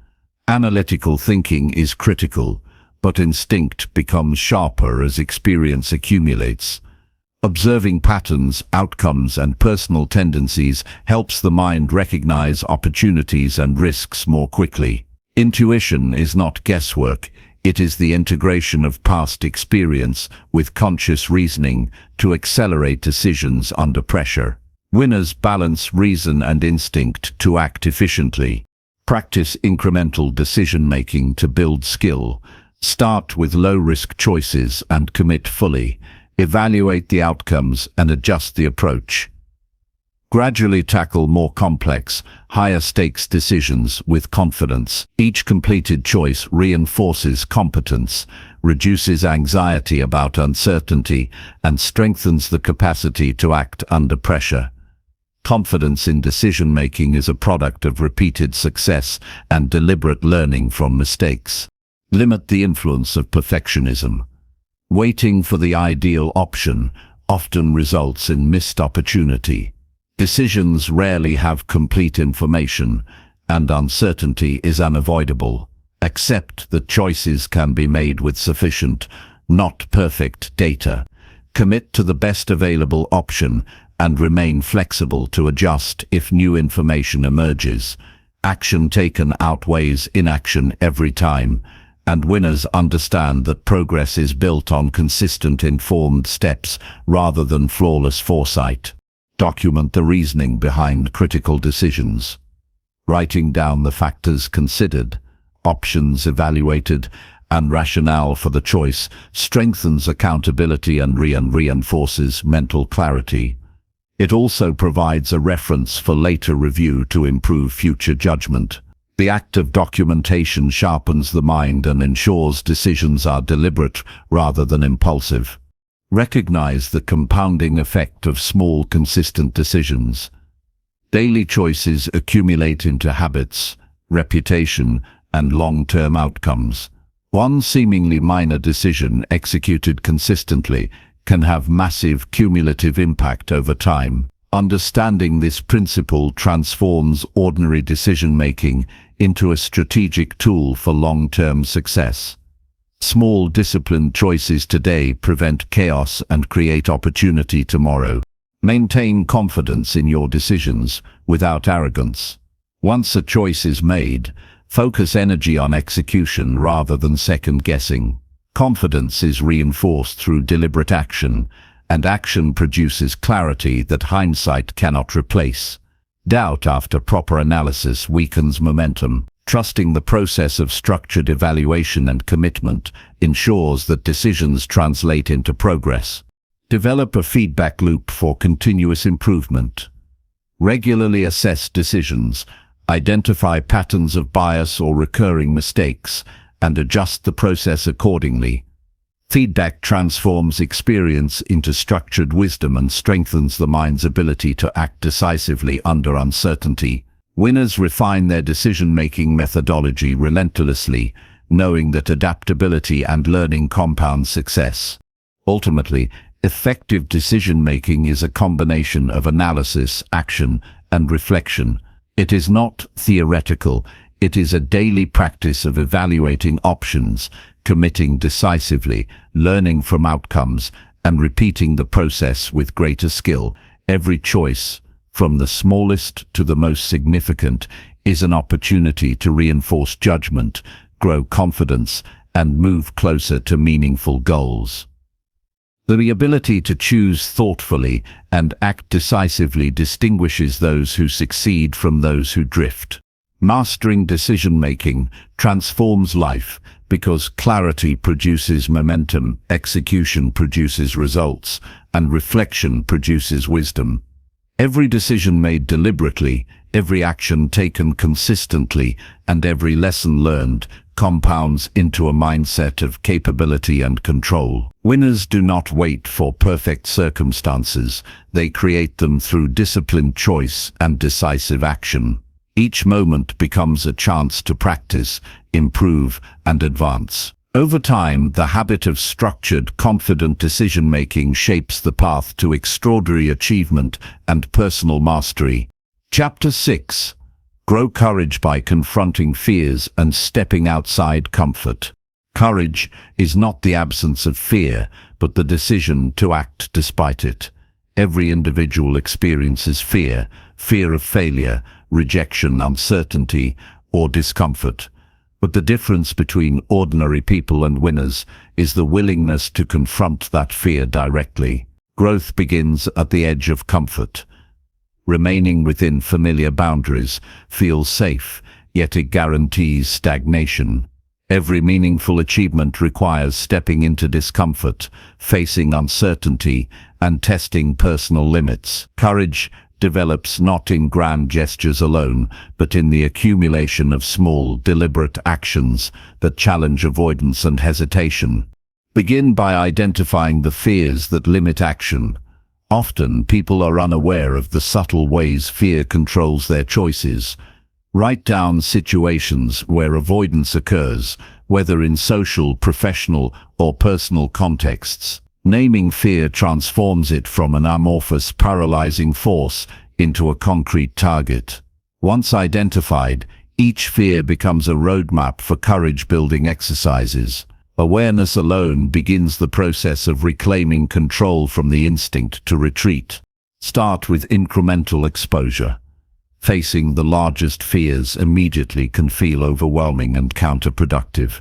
Analytical thinking is critical, but instinct becomes sharper as experience accumulates. Observing patterns, outcomes, and personal tendencies helps the mind recognize opportunities and risks more quickly. Intuition is not guesswork, it is the integration of past experience with conscious reasoning to accelerate decisions under pressure. Winners balance reason and instinct to act efficiently. Practice incremental decision-making to build skill. Start with low-risk choices and commit fully. Evaluate the outcomes and adjust the approach. Gradually tackle more complex, higher-stakes decisions with confidence. Each completed choice reinforces competence, reduces anxiety about uncertainty, and strengthens the capacity to act under pressure. Confidence in decision-making is a product of repeated success and deliberate learning from mistakes. Limit the influence of perfectionism. Waiting for the ideal option often results in missed opportunity. Decisions rarely have complete information, and uncertainty is unavoidable. Accept that choices can be made with sufficient, not perfect, data. Commit to the best available option and remain flexible to adjust if new information emerges. Action taken outweighs inaction every time, and winners understand that progress is built on consistent informed steps rather than flawless foresight. Document the reasoning behind critical decisions. Writing down the factors considered, options evaluated, and rationale for the choice strengthens accountability and reinforces mental clarity. It also provides a reference for later review to improve future judgment. The act of documentation sharpens the mind and ensures decisions are deliberate rather than impulsive. Recognize the compounding effect of small, consistent decisions. Daily choices accumulate into habits, reputation, and long-term outcomes. One seemingly minor decision executed consistently can have massive cumulative impact over time. Understanding this principle transforms ordinary decision-making into a strategic tool for long-term success. Small disciplined choices today prevent chaos and create opportunity tomorrow. Maintain confidence in your decisions without arrogance. Once a choice is made, focus energy on execution rather than second-guessing. Confidence is reinforced through deliberate action, and action produces clarity that hindsight cannot replace. Doubt after proper analysis weakens momentum. Trusting the process of structured evaluation and commitment ensures that decisions translate into progress. Develop a feedback loop for continuous improvement. Regularly assess decisions, identify patterns of bias or recurring mistakes, and adjust the process accordingly. Feedback transforms experience into structured wisdom and strengthens the mind's ability to act decisively under uncertainty. Winners refine their decision-making methodology relentlessly, knowing that adaptability and learning compound success. Ultimately, effective decision-making is a combination of analysis, action, and reflection. It is not theoretical, it is a daily practice of evaluating options, committing decisively, learning from outcomes, and repeating the process with greater skill. Every choice, from the smallest to the most significant, is an opportunity to reinforce judgment, grow confidence, and move closer to meaningful goals. The ability to choose thoughtfully and act decisively distinguishes those who succeed from those who drift. Mastering decision-making transforms life because clarity produces momentum, execution produces results, and reflection produces wisdom. Every decision made deliberately, every action taken consistently, and every lesson learned compounds into a mindset of capability and control. Winners do not wait for perfect circumstances, they create them through disciplined choice and decisive action. Each moment becomes a chance to practice, improve, and advance. Over time, the habit of structured, confident decision-making shapes the path to extraordinary achievement and personal mastery. Chapter 6. Grow courage by confronting fears and stepping outside comfort. Courage is not the absence of fear, but the decision to act despite it. Every individual experiences fear, fear of failure, rejection, uncertainty, or discomfort. But the difference between ordinary people and winners is the willingness to confront that fear directly. Growth begins at the edge of comfort. Remaining within familiar boundaries feels safe, yet it guarantees stagnation. Every meaningful achievement requires stepping into discomfort, facing uncertainty, and testing personal limits. Courage develops not in grand gestures alone, but in the accumulation of small, deliberate actions that challenge avoidance and hesitation. Begin by identifying the fears that limit action. Often, people are unaware of the subtle ways fear controls their choices. Write down situations where avoidance occurs, whether in social, professional, or personal contexts. Naming fear transforms it from an amorphous, paralyzing force into a concrete target. Once identified, each fear becomes a roadmap for courage-building exercises. Awareness alone begins the process of reclaiming control from the instinct to retreat. Start with incremental exposure. Facing the largest fears immediately can feel overwhelming and counterproductive.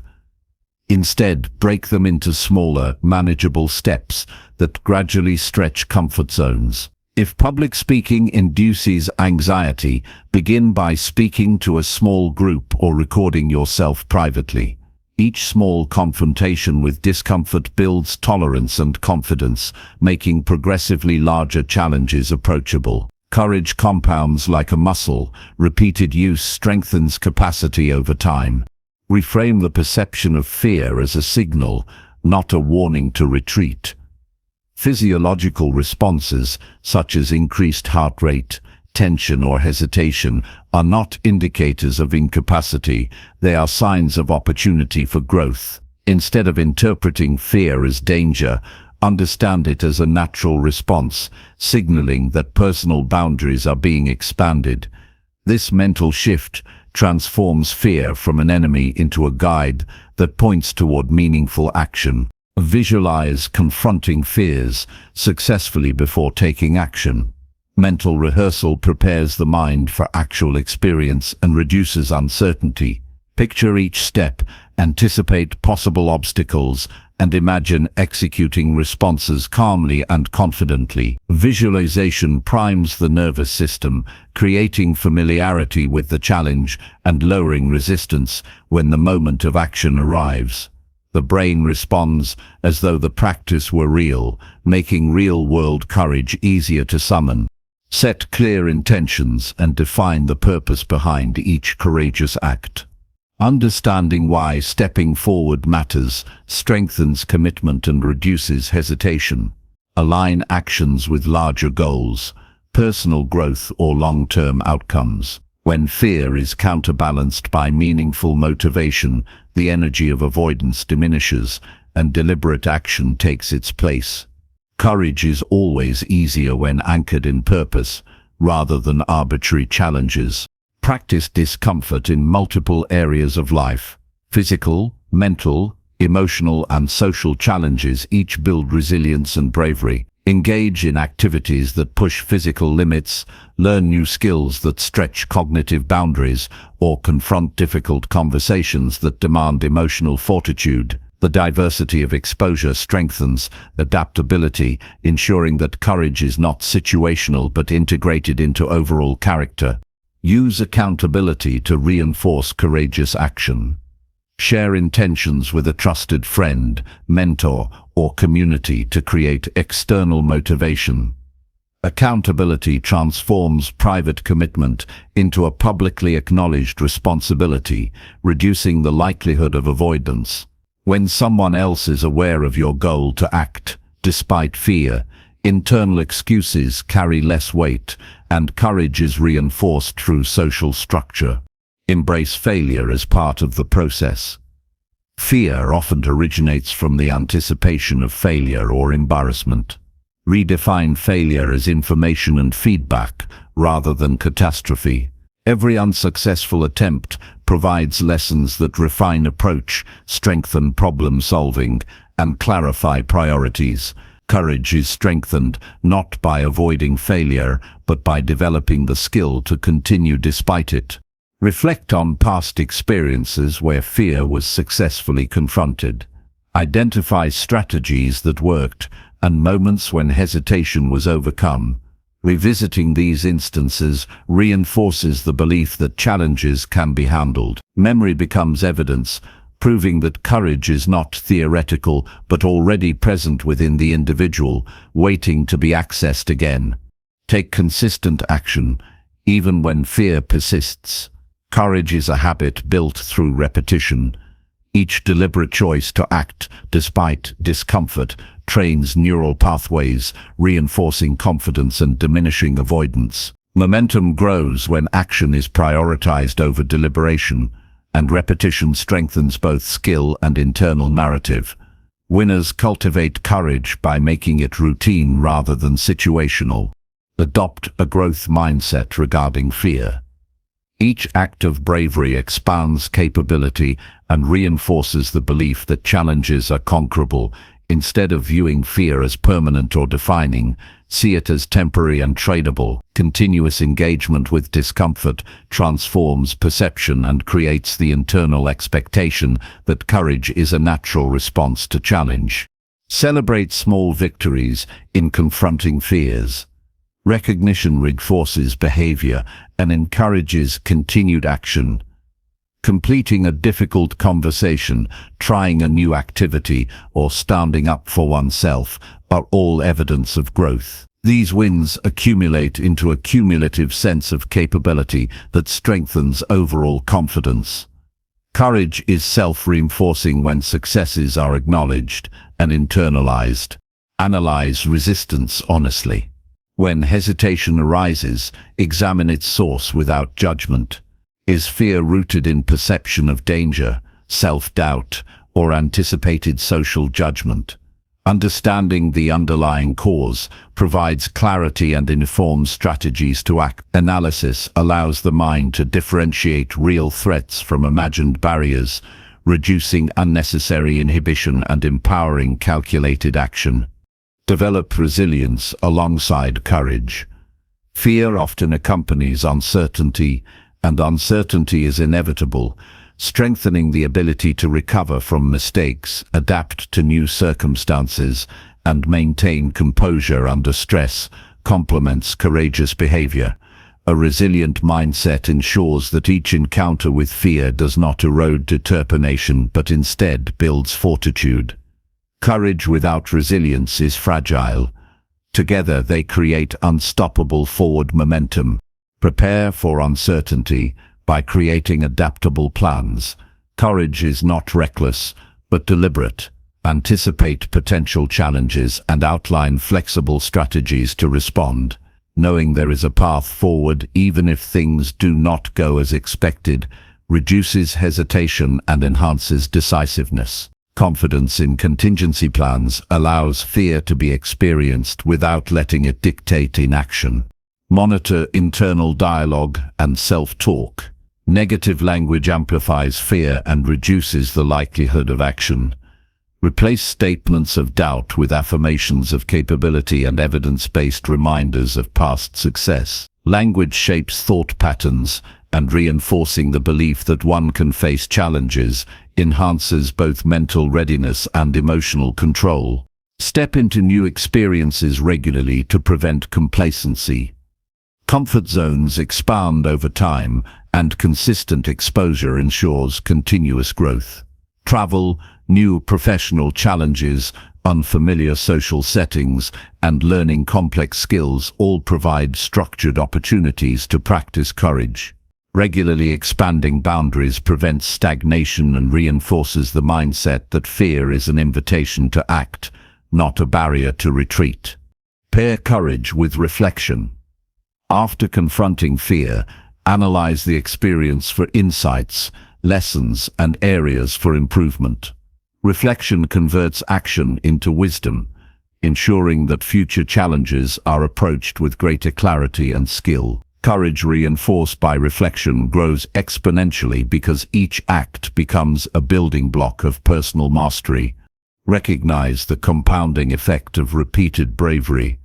Instead, break them into smaller, manageable steps that gradually stretch comfort zones. If public speaking induces anxiety, begin by speaking to a small group or recording yourself privately. Each small confrontation with discomfort builds tolerance and confidence, making progressively larger challenges approachable. Courage compounds like a muscle. Repeated use strengthens capacity over time. Reframe the perception of fear as a signal, not a warning to retreat. Physiological responses, such as increased heart rate, tension, or hesitation, are not indicators of incapacity. They are signs of opportunity for growth. Instead of interpreting fear as danger, understand it as a natural response, signaling that personal boundaries are being expanded. This mental shift transforms fear from an enemy into a guide that points toward meaningful action. Visualize confronting fears successfully before taking action. Mental rehearsal prepares the mind for actual experience and reduces uncertainty. Picture each step, anticipate possible obstacles, and imagine executing responses calmly and confidently. Visualization primes the nervous system, creating familiarity with the challenge and lowering resistance when the moment of action arrives. The brain responds as though the practice were real, making real-world courage easier to summon. Set clear intentions and define the purpose behind each courageous act. Understanding why stepping forward matters strengthens commitment and reduces hesitation. Align actions with larger goals, personal growth, or long-term outcomes. When fear is counterbalanced by meaningful motivation, the energy of avoidance diminishes and deliberate action takes its place. Courage is always easier when anchored in purpose, rather than arbitrary challenges. Practice discomfort in multiple areas of life. Physical, mental, emotional, and social challenges each build resilience and bravery. Engage in activities that push physical limits, learn new skills that stretch cognitive boundaries, or confront difficult conversations that demand emotional fortitude. The diversity of exposure strengthens adaptability, ensuring that courage is not situational but integrated into overall character. Use accountability to reinforce courageous action. Share intentions with a trusted friend, mentor, or community to create external motivation. Accountability transforms private commitment into a publicly acknowledged responsibility, reducing the likelihood of avoidance. When someone else is aware of your goal to act, despite fear, internal excuses carry less weight, and courage is reinforced through social structure. Embrace failure as part of the process. Fear often originates from the anticipation of failure or embarrassment. Redefine failure as information and feedback rather than catastrophe. Every unsuccessful attempt provides lessons that refine approach, strengthen problem solving, and clarify priorities. Courage is strengthened not by avoiding failure, but by developing the skill to continue despite it. Reflect on past experiences where fear was successfully confronted. Identify strategies that worked and moments when hesitation was overcome. Revisiting these instances reinforces the belief that challenges can be handled. Memory becomes evidence, proving that courage is not theoretical but already present within the individual, waiting to be accessed again. Take consistent action, even when fear persists. Courage is a habit built through repetition. Each deliberate choice to act despite discomfort trains neural pathways, reinforcing confidence and diminishing avoidance. Momentum grows when action is prioritized over deliberation, and repetition strengthens both skill and internal narrative. Winners cultivate courage by making it routine rather than situational. Adopt a growth mindset regarding fear. Each act of bravery expands capability and reinforces the belief that challenges are conquerable. Instead of viewing fear as permanent or defining, see it as temporary and tradeable. Continuous engagement with discomfort transforms perception and creates the internal expectation that courage is a natural response to challenge. Celebrate small victories in confronting fears. Recognition reinforces behavior and encourages continued action. Completing a difficult conversation, trying a new activity, or standing up for oneself are all evidence of growth. These wins accumulate into a cumulative sense of capability that strengthens overall confidence. Courage is self-reinforcing when successes are acknowledged and internalized. Analyze resistance honestly. When hesitation arises, examine its source without judgment. Is fear rooted in perception of danger, self-doubt, or anticipated social judgment? Understanding the underlying cause provides clarity and informs strategies to act. Analysis allows the mind to differentiate real threats from imagined barriers, reducing unnecessary inhibition and empowering calculated action. Develop resilience alongside courage. Fear often accompanies uncertainty, and uncertainty is inevitable. Strengthening the ability to recover from mistakes, adapt to new circumstances, and maintain composure under stress complements courageous behavior. A resilient mindset ensures that each encounter with fear does not erode determination but instead builds fortitude. Courage without resilience is fragile. Together they create unstoppable forward momentum. Prepare for uncertainty by creating adaptable plans. Courage is not reckless, but deliberate. Anticipate potential challenges and outline flexible strategies to respond. Knowing there is a path forward even if things do not go as expected reduces hesitation and enhances decisiveness. Confidence in contingency plans allows fear to be experienced without letting it dictate inaction. Monitor internal dialogue and self-talk. Negative language amplifies fear and reduces the likelihood of action. Replace statements of doubt with affirmations of capability and evidence-based reminders of past success. Language shapes thought patterns, and reinforcing the belief that one can face challenges enhances both mental readiness and emotional control. Step into new experiences regularly to prevent complacency. Comfort zones expand over time, and consistent exposure ensures continuous growth. Travel, new professional challenges, unfamiliar social settings, and learning complex skills all provide structured opportunities to practice courage. Regularly expanding boundaries prevents stagnation and reinforces the mindset that fear is an invitation to act, not a barrier to retreat. Pair courage with reflection. After confronting fear, analyze the experience for insights, lessons, and areas for improvement. Reflection converts action into wisdom, ensuring that future challenges are approached with greater clarity and skill. Courage reinforced by reflection grows exponentially because each act becomes a building block of personal mastery. Recognize the compounding effect of repeated bravery.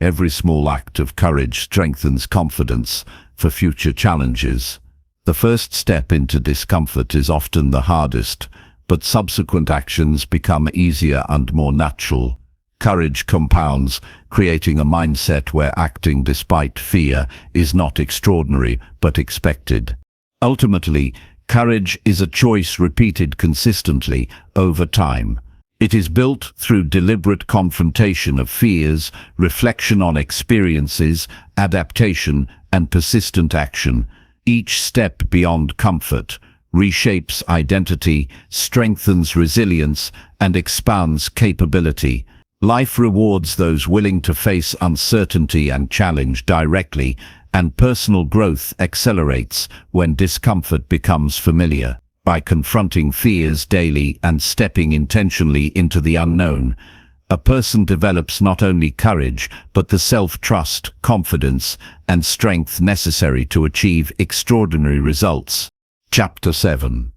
Every small act of courage strengthens confidence for future challenges. The first step into discomfort is often the hardest, but subsequent actions become easier and more natural. Courage compounds, creating a mindset where acting despite fear is not extraordinary but expected. Ultimately, courage is a choice repeated consistently over time. It is built through deliberate confrontation of fears, reflection on experiences, adaptation, and persistent action. Each step beyond comfort reshapes identity, strengthens resilience, and expands capability. Life rewards those willing to face uncertainty and challenge directly, and personal growth accelerates when discomfort becomes familiar. By confronting fears daily and stepping intentionally into the unknown, a person develops not only courage, but the self-trust, confidence, and strength necessary to achieve extraordinary results. Chapter 7.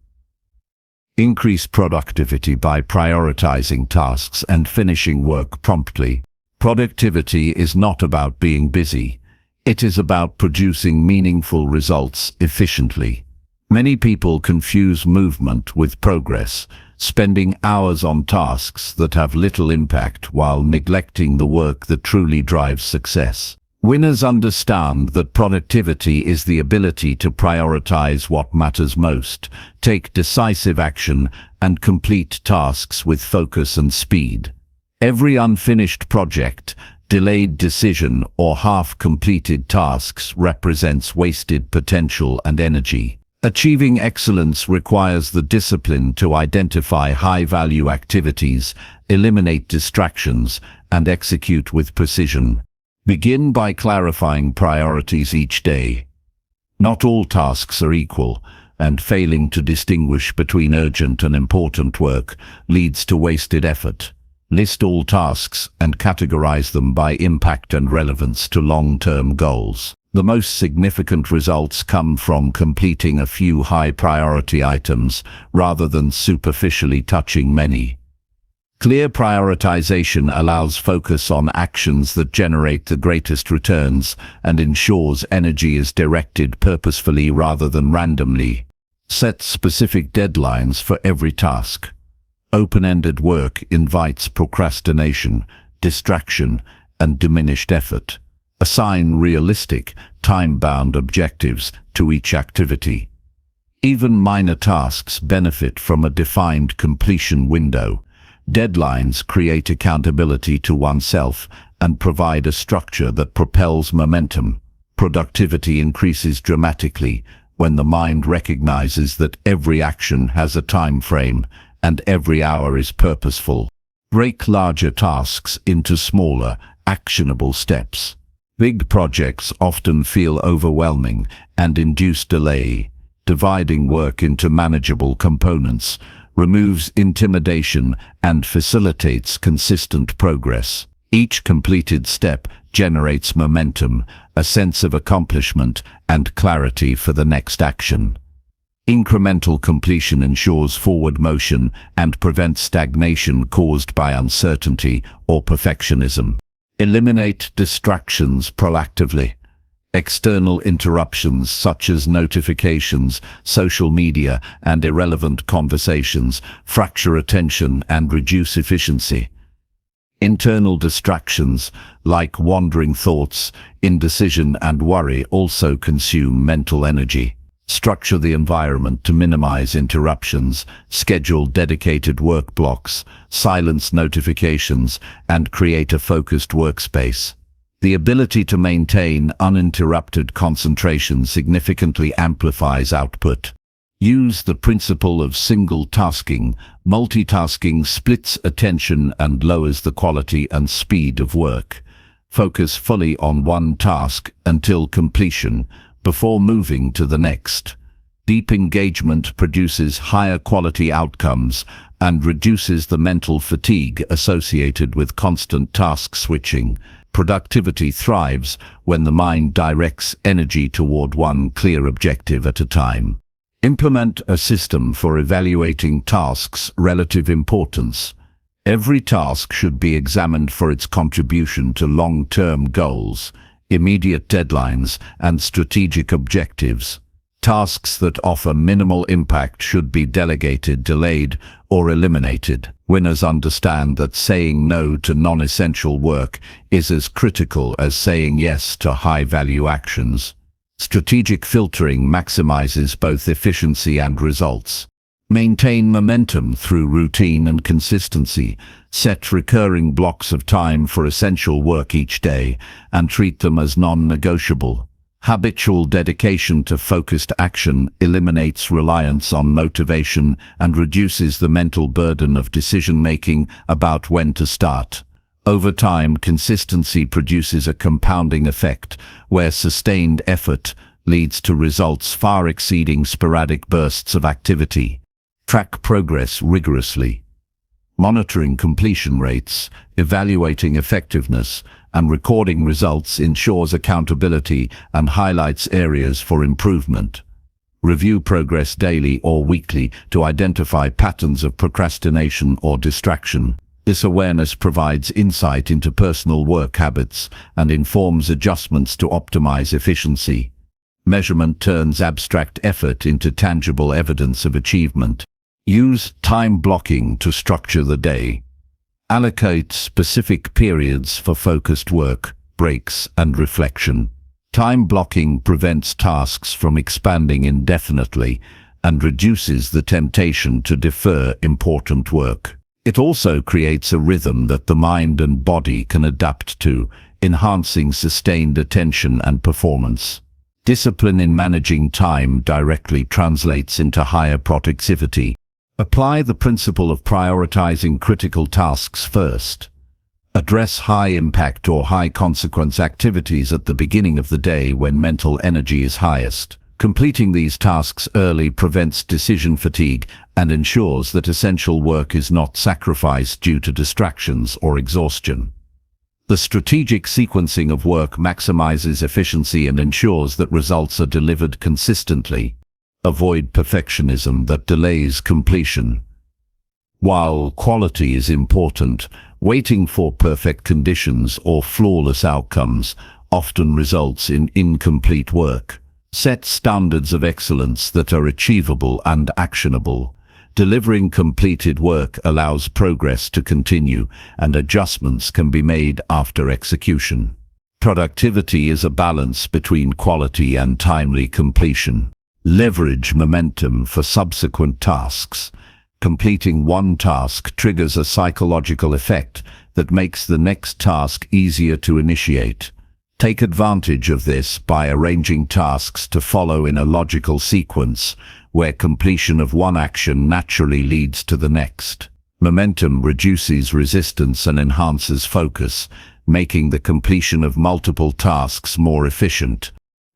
Increase productivity by prioritizing tasks and finishing work promptly. Productivity is not about being busy. It is about producing meaningful results efficiently. Many people confuse movement with progress, spending hours on tasks that have little impact while neglecting the work that truly drives success. Winners understand that productivity is the ability to prioritize what matters most, take decisive action, and complete tasks with focus and speed. Every unfinished project, delayed decision, or half-completed tasks represents wasted potential and energy. Achieving excellence requires the discipline to identify high-value activities, eliminate distractions, and execute with precision. Begin by clarifying priorities each day. Not all tasks are equal, and failing to distinguish between urgent and important work leads to wasted effort. List all tasks and categorize them by impact and relevance to long-term goals. The most significant results come from completing a few high-priority items rather than superficially touching many. Clear prioritization allows focus on actions that generate the greatest returns and ensures energy is directed purposefully rather than randomly. Set specific deadlines for every task. Open-ended work invites procrastination, distraction, and diminished effort. Assign realistic, time-bound objectives to each activity. Even minor tasks benefit from a defined completion window. Deadlines create accountability to oneself and provide a structure that propels momentum. Productivity increases dramatically when the mind recognizes that every action has a time frame and every hour is purposeful. Break larger tasks into smaller, actionable steps. Big projects often feel overwhelming and induce delay. Dividing work into manageable components removes intimidation and facilitates consistent progress. Each completed step generates momentum, a sense of accomplishment, and clarity for the next action. Incremental completion ensures forward motion and prevents stagnation caused by uncertainty or perfectionism. Eliminate distractions proactively. External interruptions such as notifications, social media, and irrelevant conversations fracture attention and reduce efficiency. Internal distractions, like wandering thoughts, indecision, and worry, also consume mental energy. Structure the environment to minimize interruptions, schedule dedicated work blocks, silence notifications, and create a focused workspace. The ability to maintain uninterrupted concentration significantly amplifies output. Use the principle of single tasking. Multitasking splits attention and lowers the quality and speed of work. Focus fully on one task until completion, before moving to the next. Deep engagement produces higher quality outcomes and reduces the mental fatigue associated with constant task switching. Productivity thrives when the mind directs energy toward one clear objective at a time. Implement a system for evaluating tasks' relative importance. Every task should be examined for its contribution to long-term goals, immediate deadlines, and strategic objectives. Tasks that offer minimal impact should be delegated, delayed, or eliminated. Winners understand that saying no to non-essential work is as critical as saying yes to high-value actions. Strategic filtering maximizes both efficiency and results. Maintain momentum through routine and consistency. Set recurring blocks of time for essential work each day and treat them as non-negotiable. Habitual dedication to focused action eliminates reliance on motivation and reduces the mental burden of decision-making about when to start. Over time, consistency produces a compounding effect where sustained effort leads to results far exceeding sporadic bursts of activity. Track progress rigorously. Monitoring completion rates, evaluating effectiveness, and recording results ensures accountability and highlights areas for improvement. Review progress daily or weekly to identify patterns of procrastination or distraction. This awareness provides insight into personal work habits and informs adjustments to optimize efficiency. Measurement turns abstract effort into tangible evidence of achievement. Use time blocking to structure the day. Allocate specific periods for focused work, breaks, and reflection. Time blocking prevents tasks from expanding indefinitely and reduces the temptation to defer important work. It also creates a rhythm that the mind and body can adapt to, enhancing sustained attention and performance. Discipline in managing time directly translates into higher productivity. Apply the principle of prioritizing critical tasks first. Address high-impact or high-consequence activities at the beginning of the day when mental energy is highest. Completing these tasks early prevents decision fatigue and ensures that essential work is not sacrificed due to distractions or exhaustion. The strategic sequencing of work maximizes efficiency and ensures that results are delivered consistently. Avoid perfectionism that delays completion. While quality is important, waiting for perfect conditions or flawless outcomes often results in incomplete work. Set standards of excellence that are achievable and actionable. Delivering completed work allows progress to continue, and adjustments can be made after execution. Productivity is a balance between quality and timely completion. Leverage momentum for subsequent tasks. Completing one task triggers a psychological effect that makes the next task easier to initiate. Take advantage of this by arranging tasks to follow in a logical sequence, where completion of one action naturally leads to the next. Momentum reduces resistance and enhances focus, making the completion of multiple tasks more efficient.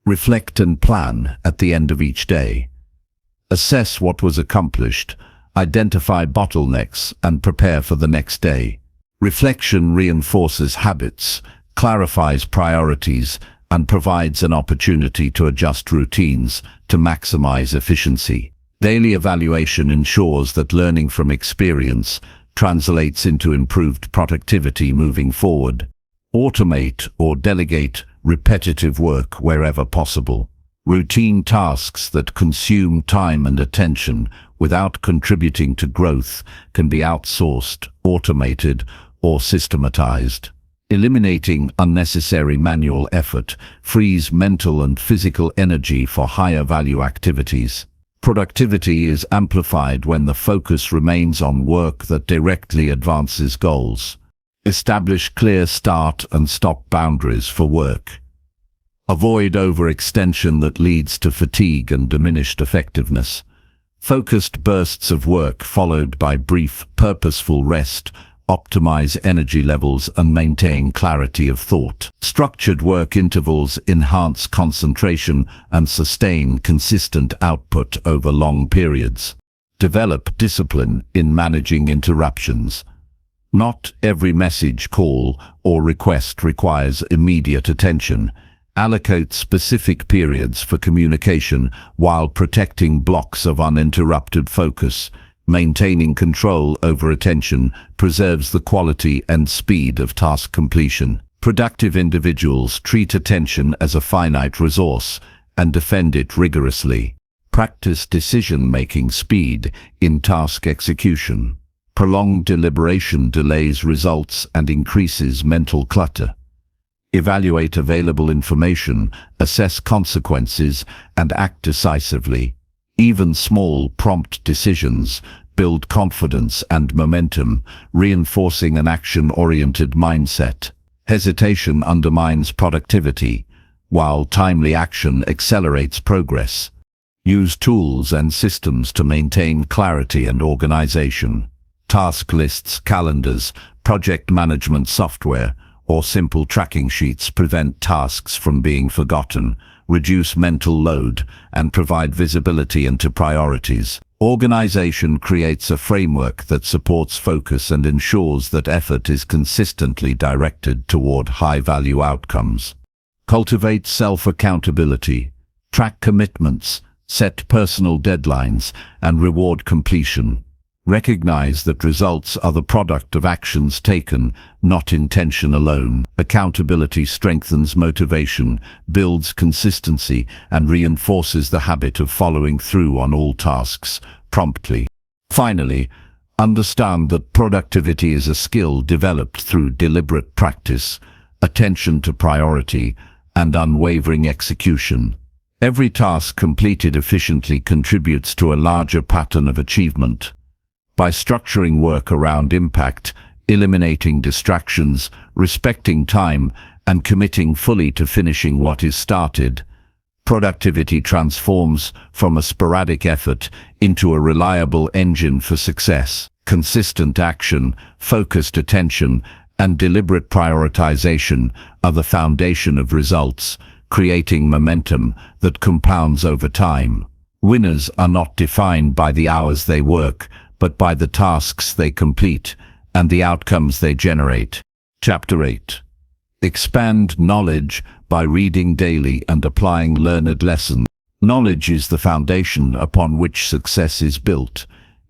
Reflect and plan at the end of each day. Assess what was accomplished, identify bottlenecks, and prepare for the next day. Reflection reinforces habits, clarifies priorities, and provides an opportunity to adjust routines to maximize efficiency. Daily evaluation ensures that learning from experience translates into improved productivity moving forward. Automate or delegate repetitive work wherever possible. Routine tasks that consume time and attention without contributing to growth can be outsourced, automated, or systematized. Eliminating unnecessary manual effort frees mental and physical energy for higher value activities. Productivity is amplified when the focus remains on work that directly advances goals. Establish clear start and stop boundaries for work. Avoid overextension that leads to fatigue and diminished effectiveness. Focused bursts of work followed by brief, purposeful rest optimize energy levels and maintain clarity of thought. Structured work intervals enhance concentration and sustain consistent output over long periods. Develop discipline in managing interruptions. Not every message, call, or request requires immediate attention. Allocate specific periods for communication while protecting blocks of uninterrupted focus. Maintaining control over attention preserves the quality and speed of task completion. Productive individuals treat attention as a finite resource and defend it rigorously. Practice decision-making speed in task execution. Prolonged deliberation delays results and increases mental clutter. Evaluate available information, assess consequences, and act decisively. Even small, prompt decisions build confidence and momentum, reinforcing an action-oriented mindset. Hesitation undermines productivity, while timely action accelerates progress. Use tools and systems to maintain clarity and organization. Task lists, calendars, project management software, or simple tracking sheets prevent tasks from being forgotten, reduce mental load, and provide visibility into priorities. Organization creates a framework that supports focus and ensures that effort is consistently directed toward high-value outcomes. Cultivate self-accountability. Track commitments, set personal deadlines, and reward completion. Recognize that results are the product of actions taken, not intention alone. Accountability strengthens motivation, builds consistency, and reinforces the habit of following through on all tasks promptly. Finally, understand that productivity is a skill developed through deliberate practice, attention to priority, and unwavering execution. Every task completed efficiently contributes to a larger pattern of achievement. By structuring work around impact, eliminating distractions, respecting time, and committing fully to finishing what is started, productivity transforms from a sporadic effort into a reliable engine for success. Consistent action, focused attention, and deliberate prioritization are the foundation of results, creating momentum that compounds over time. Winners are not defined by the hours they work, but by the tasks they complete and the outcomes they generate. Chapter 8. Expand knowledge by reading daily and applying learned lessons. Knowledge is the foundation upon which success is built,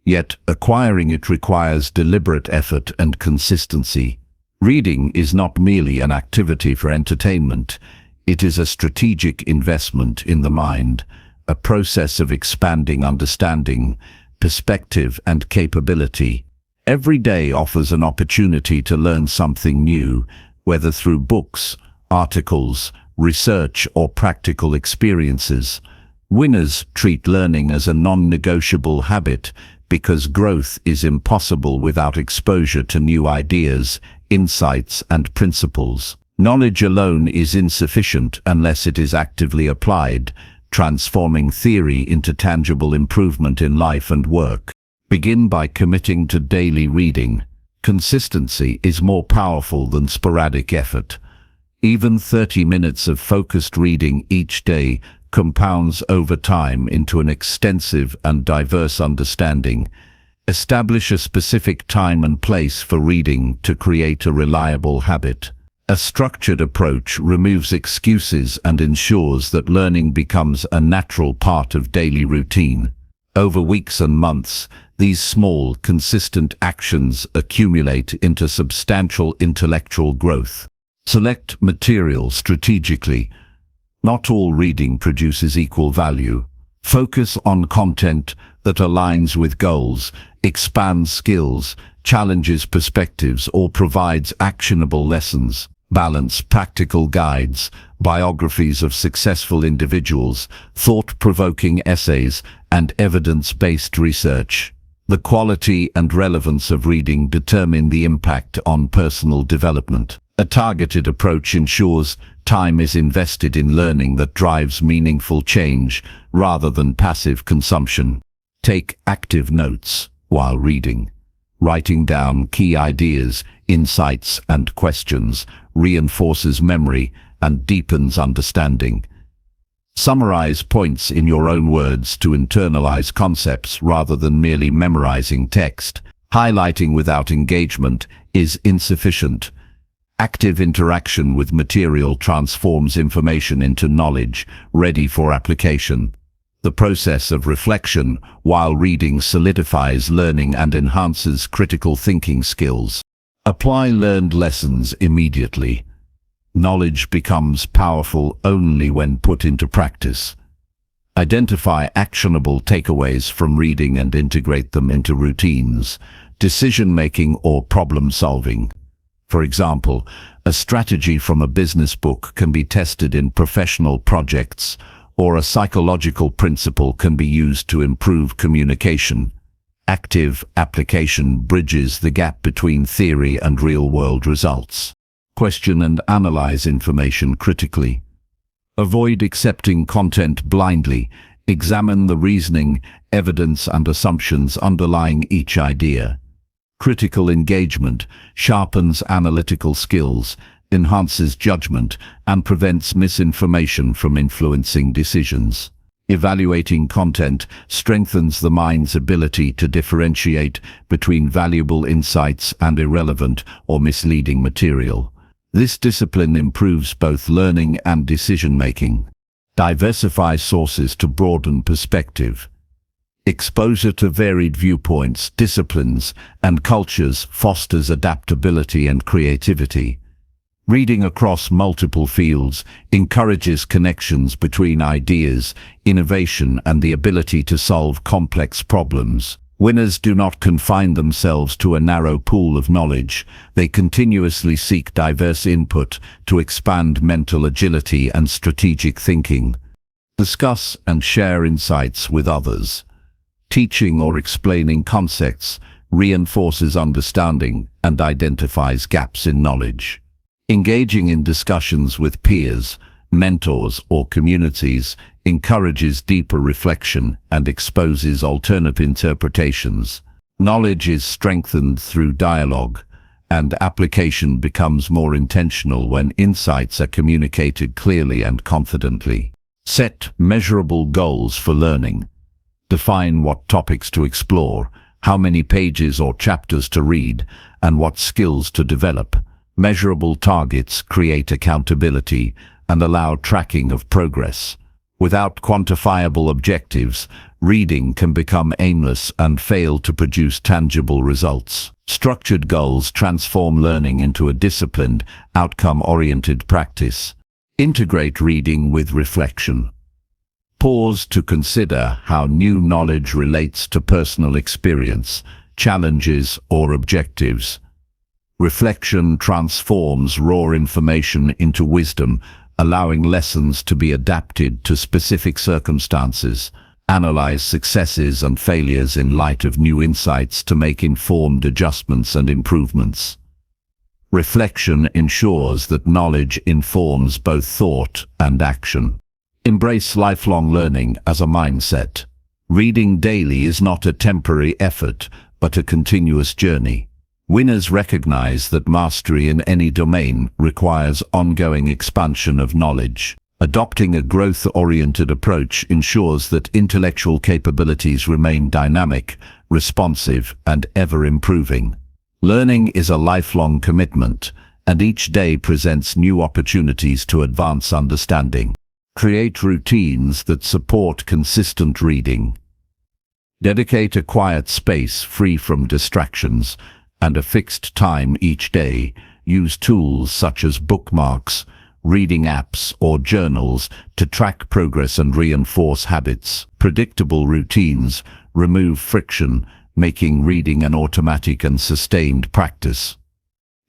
yet acquiring it requires deliberate effort and consistency. Reading is not merely an activity for entertainment, it is a strategic investment in the mind, a process of expanding understanding, perspective, and capability. Every day offers an opportunity to learn something new, whether through books, articles, research, or practical experiences. Winners treat learning as a non-negotiable habit because growth is impossible without exposure to new ideas, insights, and principles. Knowledge alone is insufficient unless it is actively applied, transforming theory into tangible improvement in life and work. Begin by committing to daily reading. Consistency is more powerful than sporadic effort. Even 30 minutes of focused reading each day compounds over time into an extensive and diverse understanding. Establish a specific time and place for reading to create a reliable habit. A structured approach removes excuses and ensures that learning becomes a natural part of daily routine. Over weeks and months, these small, consistent actions accumulate into substantial intellectual growth. Select material strategically. Not all reading produces equal value. Focus on content that aligns with goals, expands skills, challenges perspectives, or provides actionable lessons. Balance practical guides, biographies of successful individuals, thought-provoking essays, and evidence-based research. The quality and relevance of reading determine the impact on personal development. A targeted approach ensures time is invested in learning that drives meaningful change rather than passive consumption. Take active notes while reading. Writing down key ideas, insights, and questions reinforces memory and deepens understanding. Summarize points in your own words to internalize concepts rather than merely memorizing text. Highlighting without engagement is insufficient. Active interaction with material transforms information into knowledge, ready for application. The process of reflection while reading solidifies learning and enhances critical thinking skills. Apply learned lessons immediately. Knowledge becomes powerful only when put into practice. Identify actionable takeaways from reading and integrate them into routines, decision-making or problem-solving. For example, a strategy from a business book can be tested in professional projects, or a psychological principle can be used to improve communication. Active application bridges the gap between theory and real-world results. Question and analyze information critically. Avoid accepting content blindly. Examine the reasoning, evidence and assumptions underlying each idea. Critical engagement sharpens analytical skills, enhances judgment, and prevents misinformation from influencing decisions. Evaluating content strengthens the mind's ability to differentiate between valuable insights and irrelevant or misleading material. This discipline improves both learning and decision-making. Diversify sources to broaden perspective. Exposure to varied viewpoints, disciplines, and cultures fosters adaptability and creativity. Reading across multiple fields encourages connections between ideas, innovation, and the ability to solve complex problems. Winners do not confine themselves to a narrow pool of knowledge. They continuously seek diverse input to expand mental agility and strategic thinking. Discuss and share insights with others. Teaching or explaining concepts reinforces understanding and identifies gaps in knowledge. Engaging in discussions with peers, mentors, or communities encourages deeper reflection and exposes alternate interpretations. Knowledge is strengthened through dialogue, and application becomes more intentional when insights are communicated clearly and confidently. Set measurable goals for learning. Define what topics to explore, how many pages or chapters to read, and what skills to develop. Measurable targets create accountability and allow tracking of progress. Without quantifiable objectives, reading can become aimless and fail to produce tangible results. Structured goals transform learning into a disciplined, outcome-oriented practice. Integrate reading with reflection. Pause to consider how new knowledge relates to personal experience, challenges, or objectives. Reflection transforms raw information into wisdom, allowing lessons to be adapted to specific circumstances. Analyze successes and failures in light of new insights to make informed adjustments and improvements. Reflection ensures that knowledge informs both thought and action. Embrace lifelong learning as a mindset. Reading daily is not a temporary effort, but a continuous journey. Winners recognize that mastery in any domain requires ongoing expansion of knowledge. Adopting a growth-oriented approach ensures that intellectual capabilities remain dynamic, responsive, and ever-improving. Learning is a lifelong commitment, and each day presents new opportunities to advance understanding. Create routines that support consistent reading. Dedicate a quiet space free from distractions and a fixed time each day. Use tools such as bookmarks, reading apps, or journals to track progress and reinforce habits. Predictable routines remove friction, making reading an automatic and sustained practice.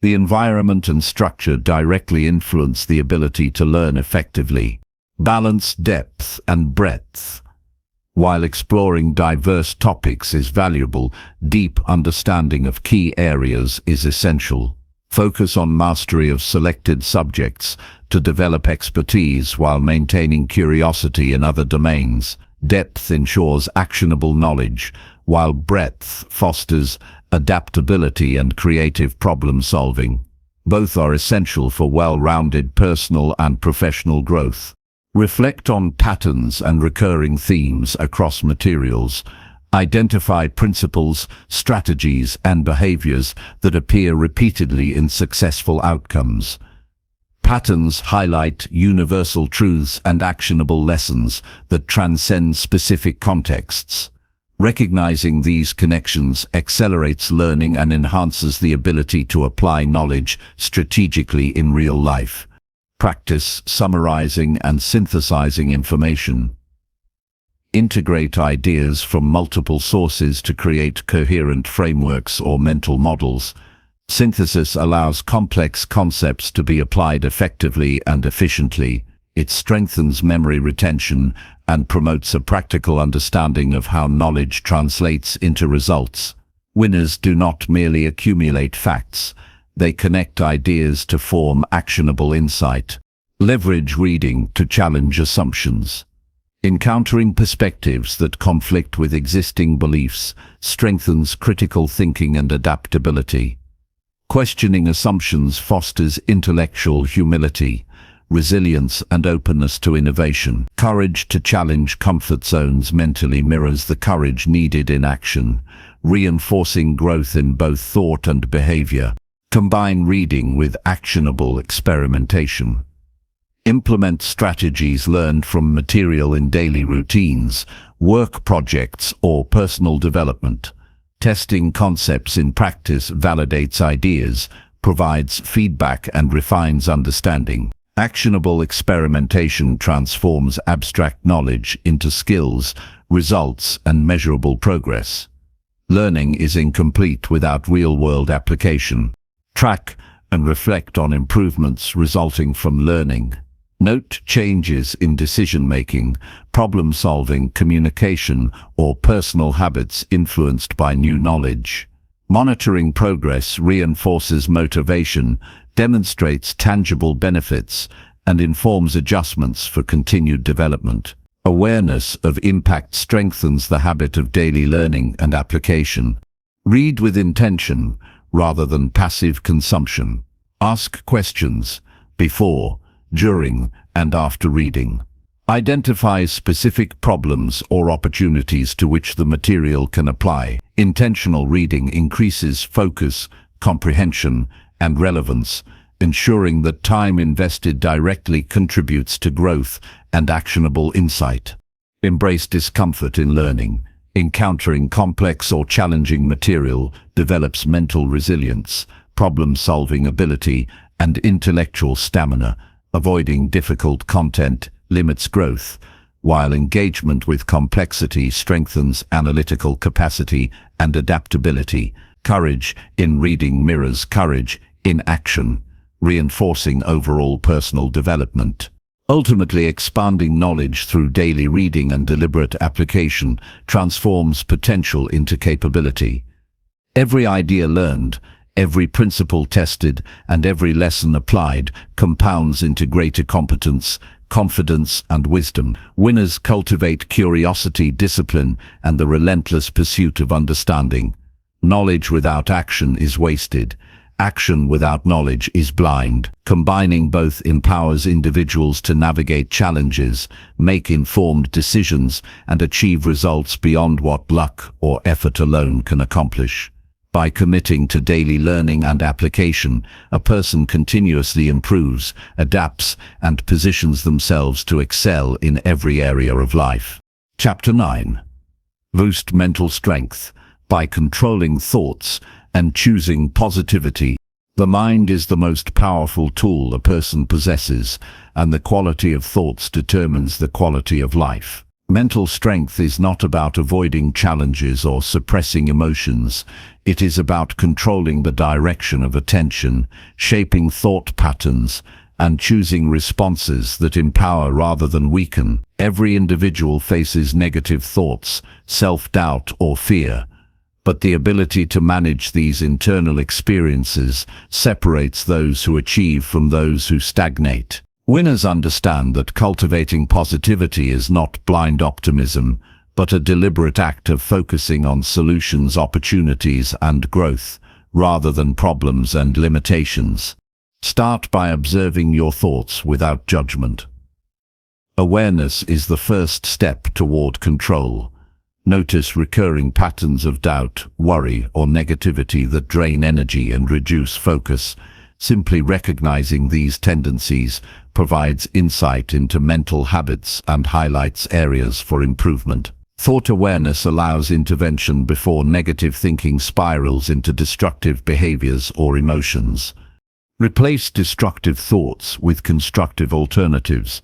The environment and structure directly influence the ability to learn effectively. Balance depth and breadth. While exploring diverse topics is valuable, deep understanding of key areas is essential. Focus on mastery of selected subjects to develop expertise while maintaining curiosity in other domains. Depth ensures actionable knowledge, while breadth fosters adaptability and creative problem-solving. Both are essential for well-rounded personal and professional growth. Reflect on patterns and recurring themes across materials. Identify principles, strategies, and behaviors that appear repeatedly in successful outcomes. Patterns highlight universal truths and actionable lessons that transcend specific contexts. Recognizing these connections accelerates learning and enhances the ability to apply knowledge strategically in real life. Practice summarizing and synthesizing information. Integrate ideas from multiple sources to create coherent frameworks or mental models. Synthesis allows complex concepts to be applied effectively and efficiently. It strengthens memory retention and promotes a practical understanding of how knowledge translates into results. Winners do not merely accumulate facts, they connect ideas to form actionable insight. Leverage reading to challenge assumptions. Encountering perspectives that conflict with existing beliefs strengthens critical thinking and adaptability. Questioning assumptions fosters intellectual humility, resilience, and openness to innovation. Courage to challenge comfort zones mentally mirrors the courage needed in action, reinforcing growth in both thought and behavior. Combine reading with actionable experimentation. Implement strategies learned from material in daily routines, work projects, or personal development. Testing concepts in practice validates ideas, provides feedback, and refines understanding. Actionable experimentation transforms abstract knowledge into skills, results, and measurable progress. Learning is incomplete without real-world application. Track and reflect on improvements resulting from learning. Note changes in decision-making, problem-solving, communication, or personal habits influenced by new knowledge. Monitoring progress reinforces motivation, demonstrates tangible benefits, and informs adjustments for continued development. Awareness of impact strengthens the habit of daily learning and application. Read with intention rather than passive consumption. Ask questions before, during, and after reading. Identify specific problems or opportunities to which the material can apply. Intentional reading increases focus, comprehension, and relevance, ensuring that time invested directly contributes to growth and actionable insight. Embrace discomfort in learning. Encountering complex or challenging material develops mental resilience, problem-solving ability, and intellectual stamina. Avoiding difficult content limits growth, while engagement with complexity strengthens analytical capacity and adaptability. Courage in reading mirrors courage in action, reinforcing overall personal development. Ultimately, expanding knowledge through daily reading and deliberate application transforms potential into capability. Every idea learned, every principle tested, and every lesson applied compounds into greater competence, confidence, and wisdom. Winners cultivate curiosity, discipline, and the relentless pursuit of understanding. Knowledge without action is wasted. Action without knowledge is blind. Combining both empowers individuals to navigate challenges, make informed decisions, and achieve results beyond what luck or effort alone can accomplish. By committing to daily learning and application, a person continuously improves, adapts, and positions themselves to excel in every area of life. Chapter 9. Boost mental strength. By controlling thoughts and choosing positivity, the mind is the most powerful tool a person possesses, and the quality of thoughts determines the quality of life. Mental strength is not about avoiding challenges or suppressing emotions. It is about controlling the direction of attention, shaping thought patterns, and choosing responses that empower rather than weaken. Every individual faces negative thoughts, self-doubt, or fear, but the ability to manage these internal experiences separates those who achieve from those who stagnate. Winners understand that cultivating positivity is not blind optimism, but a deliberate act of focusing on solutions, opportunities, and growth, rather than problems and limitations. Start by observing your thoughts without judgment. Awareness is the first step toward control. Notice recurring patterns of doubt, worry, or negativity that drain energy and reduce focus. Simply recognizing these tendencies provides insight into mental habits and highlights areas for improvement. Thought awareness allows intervention before negative thinking spirals into destructive behaviors or emotions. Replace destructive thoughts with constructive alternatives.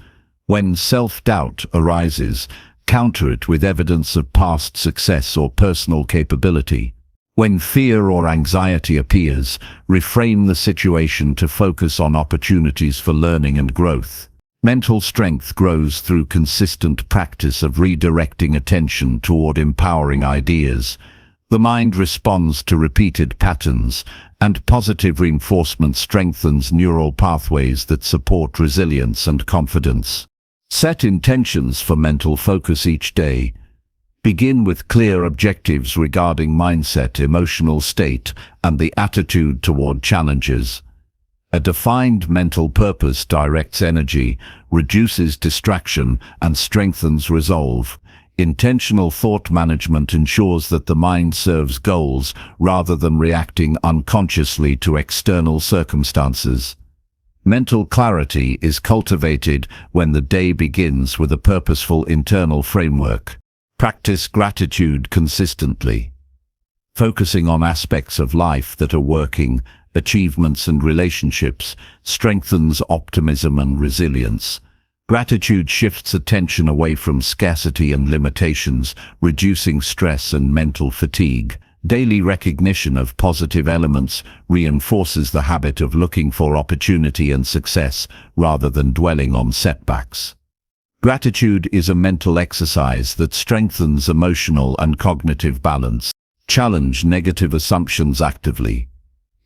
When self-doubt arises, counter it with evidence of past success or personal capability. When fear or anxiety appears, reframe the situation to focus on opportunities for learning and growth. Mental strength grows through consistent practice of redirecting attention toward empowering ideas. The mind responds to repeated patterns, and positive reinforcement strengthens neural pathways that support resilience and confidence. Set intentions for mental focus each day. Begin with clear objectives regarding mindset, emotional state, and the attitude toward challenges. A defined mental purpose directs energy, reduces distraction, and strengthens resolve. Intentional thought management ensures that the mind serves goals rather than reacting unconsciously to external circumstances. Mental clarity is cultivated when the day begins with a purposeful internal framework. Practice gratitude consistently. Focusing on aspects of life that are working, achievements and relationships, strengthens optimism and resilience. Gratitude shifts attention away from scarcity and limitations, reducing stress and mental fatigue. Daily recognition of positive elements reinforces the habit of looking for opportunity and success rather than dwelling on setbacks. Gratitude is a mental exercise that strengthens emotional and cognitive balance. Challenge negative assumptions actively.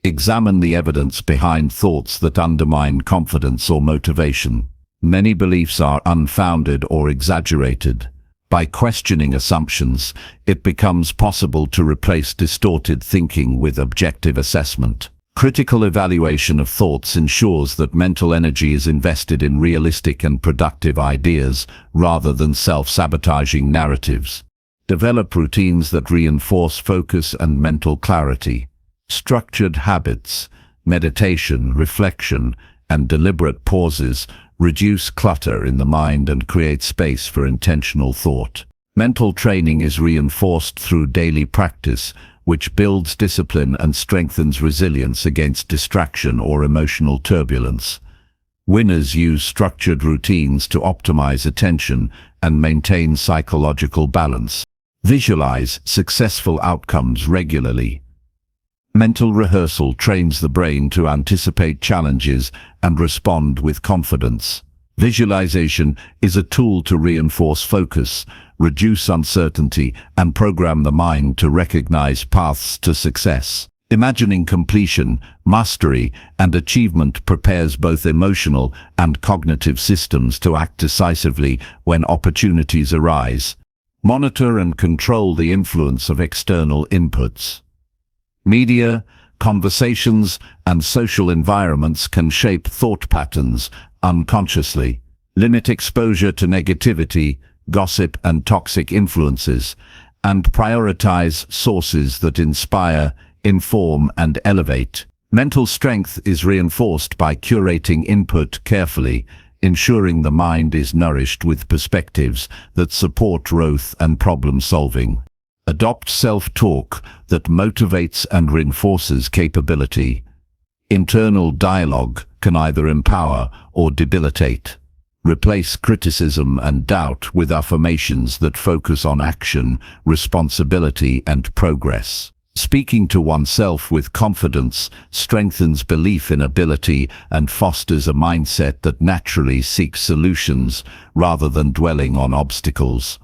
Examine the evidence behind thoughts that undermine confidence or motivation. Many beliefs are unfounded or exaggerated. By questioning assumptions, it becomes possible to replace distorted thinking with objective assessment. Critical evaluation of thoughts ensures that mental energy is invested in realistic and productive ideas rather than self-sabotaging narratives. Develop routines that reinforce focus and mental clarity. Structured habits, meditation, reflection, and deliberate pauses reduce clutter in the mind and create space for intentional thought. Mental training is reinforced through daily practice, which builds discipline and strengthens resilience against distraction or emotional turbulence. Winners use structured routines to optimize attention and maintain psychological balance. Visualize successful outcomes regularly. Mental rehearsal trains the brain to anticipate challenges and respond with confidence. Visualization is a tool to reinforce focus, reduce uncertainty, and program the mind to recognize paths to success. Imagining completion, mastery, and achievement prepares both emotional and cognitive systems to act decisively when opportunities arise. Monitor and control the influence of external inputs. Media, conversations, and social environments can shape thought patterns unconsciously. Limit exposure to negativity, gossip, and toxic influences, and prioritize sources that inspire, inform, and elevate. Mental strength is reinforced by curating input carefully, ensuring the mind is nourished with perspectives that support growth and problem-solving. Adopt self-talk that motivates and reinforces capability. Internal dialogue can either empower or debilitate. Replace criticism and doubt with affirmations that focus on action, responsibility, and progress. Speaking to oneself with confidence strengthens belief in ability and fosters a mindset that naturally seeks solutions rather than dwelling on obstacles.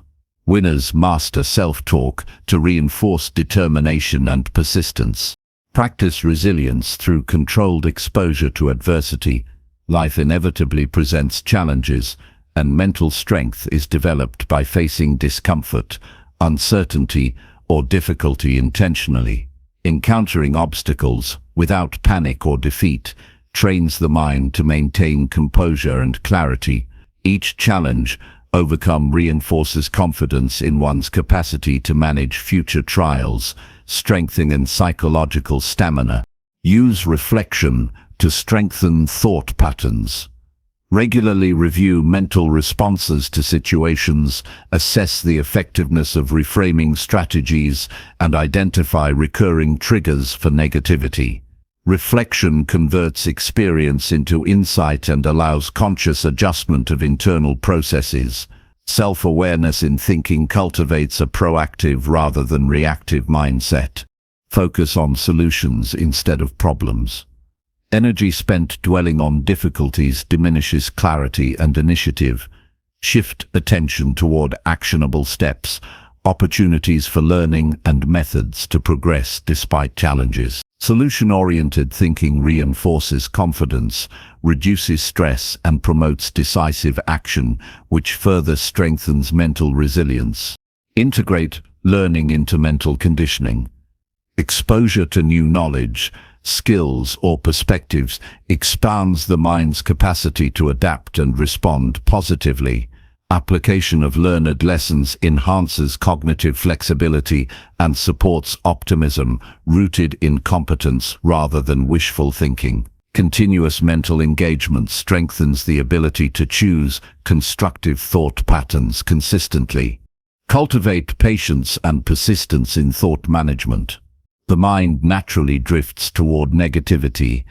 Winners master self-talk to reinforce determination and persistence. Practice resilience through controlled exposure to adversity. Life inevitably presents challenges, and mental strength is developed by facing discomfort, uncertainty, or difficulty intentionally. Encountering obstacles without panic or defeat trains the mind to maintain composure and clarity. Each challenge overcome reinforces confidence in one's capacity to manage future trials, strengthening psychological stamina. Use reflection to strengthen thought patterns. Regularly review mental responses to situations, assess the effectiveness of reframing strategies, and identify recurring triggers for negativity. Reflection converts experience into insight and allows conscious adjustment of internal processes. Self-awareness in thinking cultivates a proactive rather than reactive mindset. Focus on solutions instead of problems. Energy spent dwelling on difficulties diminishes clarity and initiative. Shift attention toward actionable steps, opportunities for learning and methods to progress despite challenges. Solution-oriented thinking reinforces confidence, reduces stress, and promotes decisive action, which further strengthens mental resilience. Integrate learning into mental conditioning. Exposure to new knowledge, skills, or perspectives expands the mind's capacity to adapt and respond positively. Application of learned lessons enhances cognitive flexibility and supports optimism, rooted in competence rather than wishful thinking. Continuous mental engagement strengthens the ability to choose constructive thought patterns consistently. Cultivate patience and persistence in thought management. The mind naturally drifts toward negativity,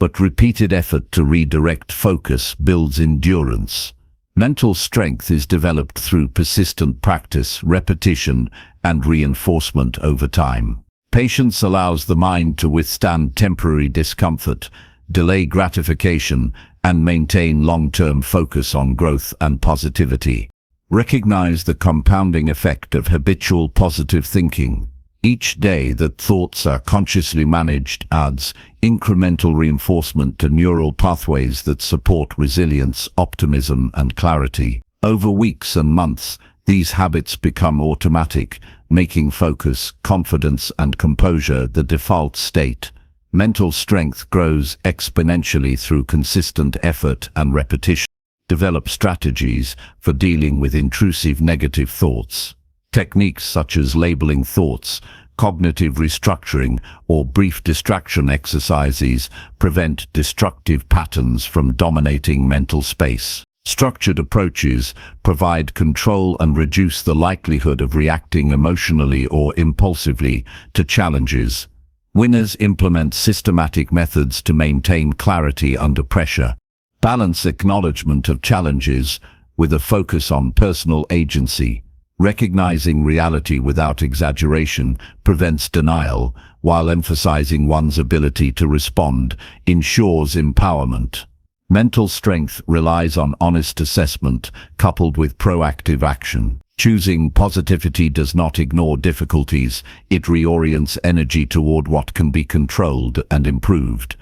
but repeated effort to redirect focus builds endurance. Mental strength is developed through persistent practice, repetition, and reinforcement over time. Patience allows the mind to withstand temporary discomfort, delay gratification, and maintain long-term focus on growth and positivity. Recognize the compounding effect of habitual positive thinking. Each day that thoughts are consciously managed adds incremental reinforcement to neural pathways that support resilience, optimism, and clarity. Over weeks and months, these habits become automatic, making focus, confidence, and composure the default state. Mental strength grows exponentially through consistent effort and repetition. Develop strategies for dealing with intrusive negative thoughts. Techniques such as labeling thoughts, cognitive restructuring, or brief distraction exercises prevent destructive patterns from dominating mental space. Structured approaches provide control and reduce the likelihood of reacting emotionally or impulsively to challenges. Winners implement systematic methods to maintain clarity under pressure. Balance acknowledgement of challenges with a focus on personal agency. Recognizing reality without exaggeration prevents denial, while emphasizing one's ability to respond ensures empowerment. Mental strength relies on honest assessment coupled with proactive action. Choosing positivity does not ignore difficulties, it reorients energy toward what can be controlled and improved.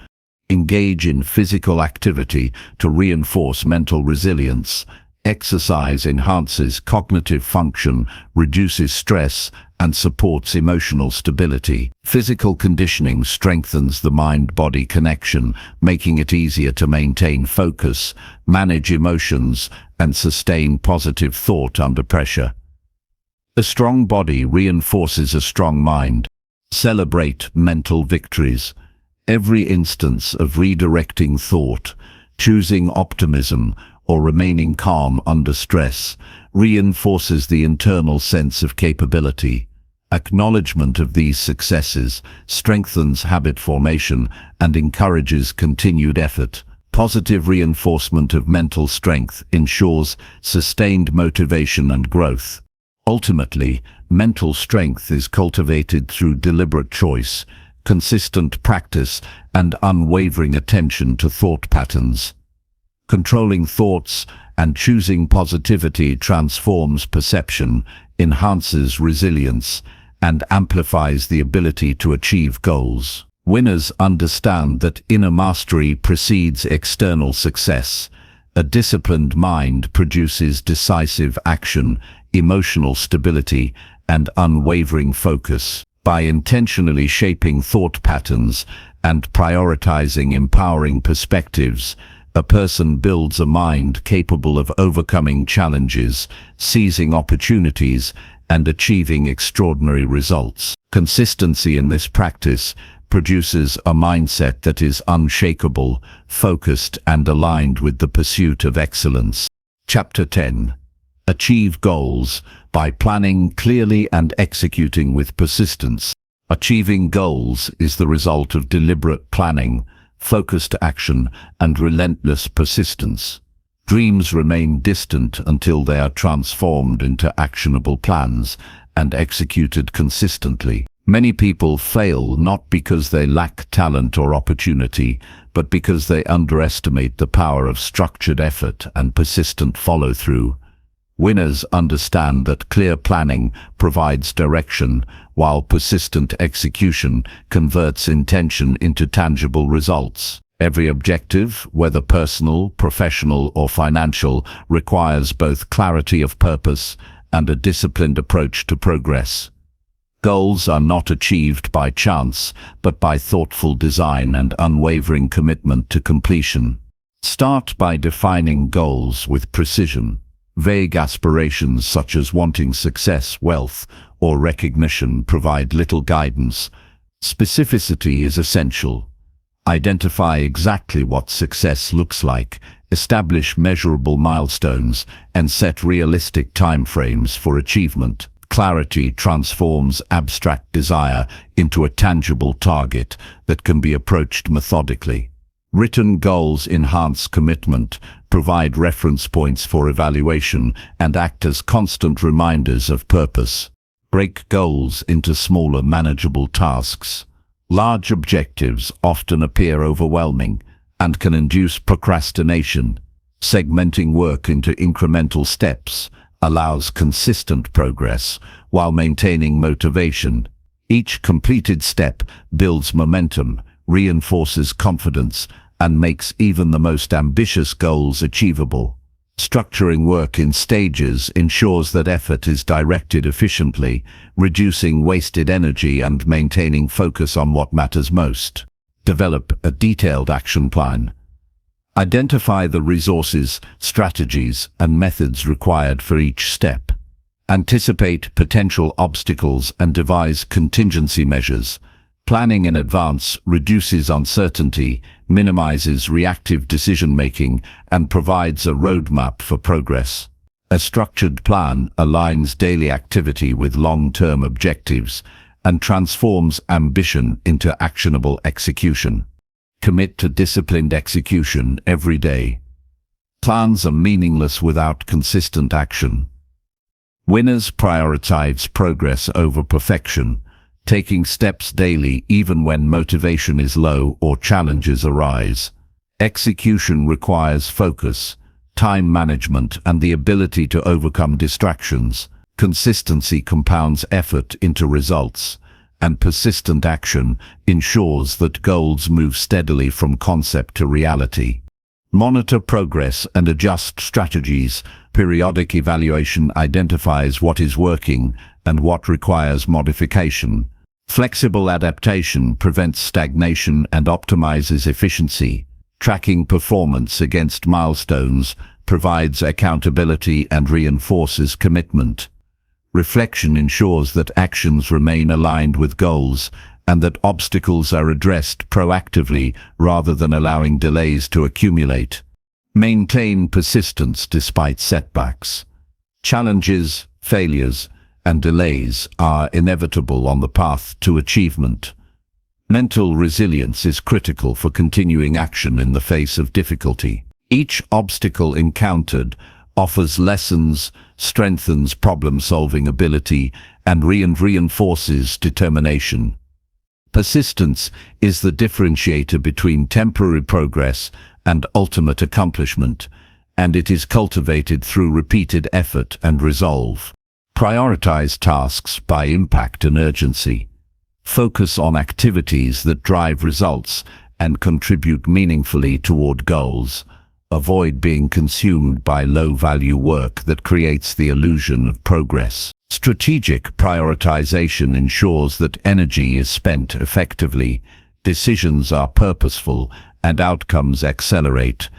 Engage in physical activity to reinforce mental resilience. Exercise enhances cognitive function, reduces stress, and supports emotional stability. Physical conditioning strengthens the mind-body connection, making it easier to maintain focus, manage emotions, and sustain positive thought under pressure. A strong body reinforces a strong mind. Celebrate mental victories. Every instance of redirecting thought, choosing optimism, or remaining calm under stress reinforces the internal sense of capability. Acknowledgement of these successes strengthens habit formation and encourages continued effort. Positive reinforcement of mental strength ensures sustained motivation and growth. Ultimately, mental strength is cultivated through deliberate choice, consistent practice, and unwavering attention to thought patterns. Controlling thoughts and choosing positivity transforms perception, enhances resilience, and amplifies the ability to achieve goals. Winners understand that inner mastery precedes external success. A disciplined mind produces decisive action, emotional stability, and unwavering focus. By intentionally shaping thought patterns and prioritizing empowering perspectives, A person builds a mind capable of overcoming challenges, seizing opportunities, and achieving extraordinary results. Consistency in this practice produces a mindset that is unshakable, focused, and aligned with the pursuit of excellence. Chapter 10. Achieve goals by planning clearly and executing with persistence. Achieving goals is the result of deliberate planning, focused action, and relentless persistence. Dreams remain distant until they are transformed into actionable plans and executed consistently. Many people fail not because they lack talent or opportunity, but because they underestimate the power of structured effort and persistent follow-through. Winners understand that clear planning provides direction, while persistent execution converts intention into tangible results. Every objective, whether personal, professional, or financial, requires both clarity of purpose and a disciplined approach to progress. Goals are not achieved by chance, but by thoughtful design and unwavering commitment to completion. Start by defining goals with precision. Vague aspirations such as wanting success, wealth, or recognition provide little guidance. Specificity is essential. Identify exactly what success looks like, establish measurable milestones, and set realistic timeframes for achievement. Clarity transforms abstract desire into a tangible target that can be approached methodically. Written goals enhance commitment, provide reference points for evaluation, and act as constant reminders of purpose. Break goals into smaller, manageable tasks. Large objectives often appear overwhelming and can induce procrastination. Segmenting work into incremental steps allows consistent progress while maintaining motivation. Each completed step builds momentum, reinforces confidence, and makes even the most ambitious goals achievable. Structuring work in stages ensures that effort is directed efficiently, reducing wasted energy and maintaining focus on what matters most. Develop a detailed action plan. Identify the resources, strategies, and methods required for each step. Anticipate potential obstacles and devise contingency measures. Planning in advance reduces uncertainty, minimizes reactive decision-making, and provides a roadmap for progress. A structured plan aligns daily activity with long-term objectives and transforms ambition into actionable execution. Commit to disciplined execution every day. Plans are meaningless without consistent action. Winners prioritize progress over perfection, taking steps daily even when motivation is low or challenges arise. Execution requires focus, time management, and the ability to overcome distractions. Consistency compounds effort into results, and persistent action ensures that goals move steadily from concept to reality. Monitor progress and adjust strategies. Periodic evaluation identifies what is working and what requires modification. Flexible adaptation prevents stagnation and optimizes efficiency. Tracking performance against milestones provides accountability and reinforces commitment. Reflection ensures that actions remain aligned with goals and that obstacles are addressed proactively rather than allowing delays to accumulate. Maintain persistence despite setbacks. Challenges, failures, and delays are inevitable on the path to achievement. Mental resilience is critical for continuing action in the face of difficulty. Each obstacle encountered offers lessons, strengthens problem-solving ability, and reinforces determination. Persistence is the differentiator between temporary progress and ultimate accomplishment, and it is cultivated through repeated effort and resolve. Prioritize tasks by impact and urgency. Focus on activities that drive results and contribute meaningfully toward goals. Avoid being consumed by low-value work that creates the illusion of progress. Strategic prioritization ensures that energy is spent effectively, decisions are purposeful, and outcomes accelerate.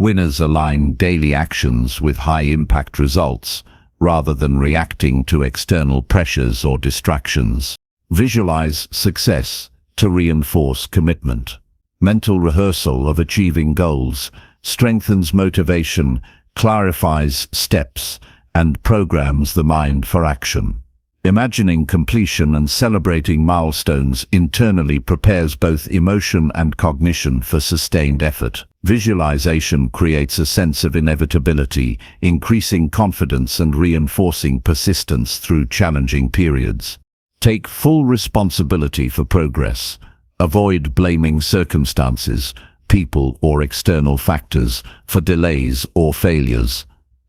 Winners align daily actions with high-impact results, rather than reacting to external pressures or distractions. Visualize success to reinforce commitment. Mental rehearsal of achieving goals strengthens motivation, clarifies steps, and programs the mind for action. Imagining completion and celebrating milestones internally prepares both emotion and cognition for sustained effort. Visualization creates a sense of inevitability, increasing confidence and reinforcing persistence through challenging periods. Take full responsibility for progress. Avoid blaming circumstances, people, or external factors for delays or failures.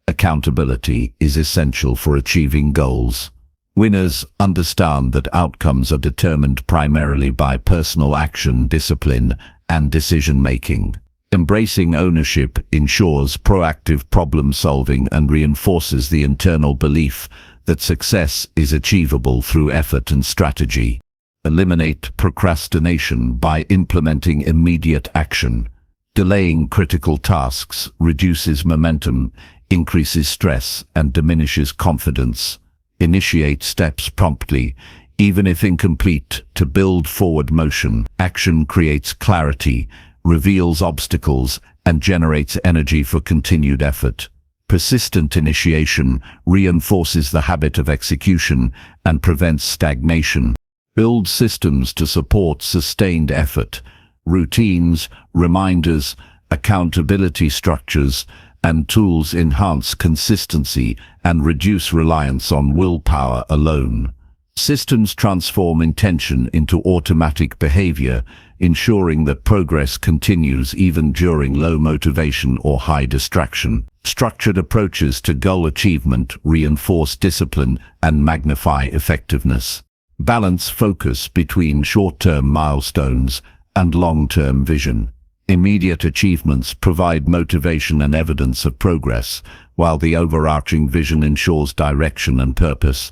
Accountability is essential for achieving goals. Winners understand that outcomes are determined primarily by personal action, discipline, and decision-making. Embracing ownership ensures proactive problem-solving and reinforces the internal belief that success is achievable through effort and strategy. Eliminate procrastination by implementing immediate action. Delaying critical tasks reduces momentum, increases stress, and diminishes confidence. Initiate steps promptly, even if incomplete, to build forward motion. Action creates clarity, reveals obstacles, and generates energy for continued effort. Persistent initiation reinforces the habit of execution and prevents stagnation. Build systems to support sustained effort. Routines, reminders, accountability structures, and tools enhance consistency and reduce reliance on willpower alone. Systems transform intention into automatic behavior, ensuring that progress continues even during low motivation or high distraction. Structured approaches to goal achievement reinforce discipline and magnify effectiveness. Balance focus between short-term milestones and long-term vision. Immediate achievements provide motivation and evidence of progress, while the overarching vision ensures direction and purpose.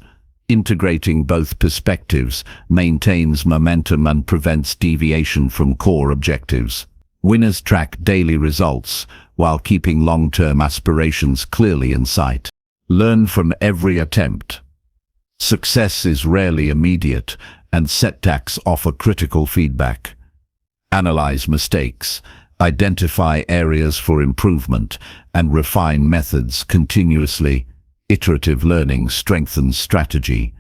Integrating both perspectives maintains momentum and prevents deviation from core objectives. Winners track daily results while keeping long-term aspirations clearly in sight. Learn from every attempt. Success is rarely immediate, and setbacks offer critical feedback. Analyze mistakes, identify areas for improvement, and refine methods continuously. Iterative learning strengthens strategy,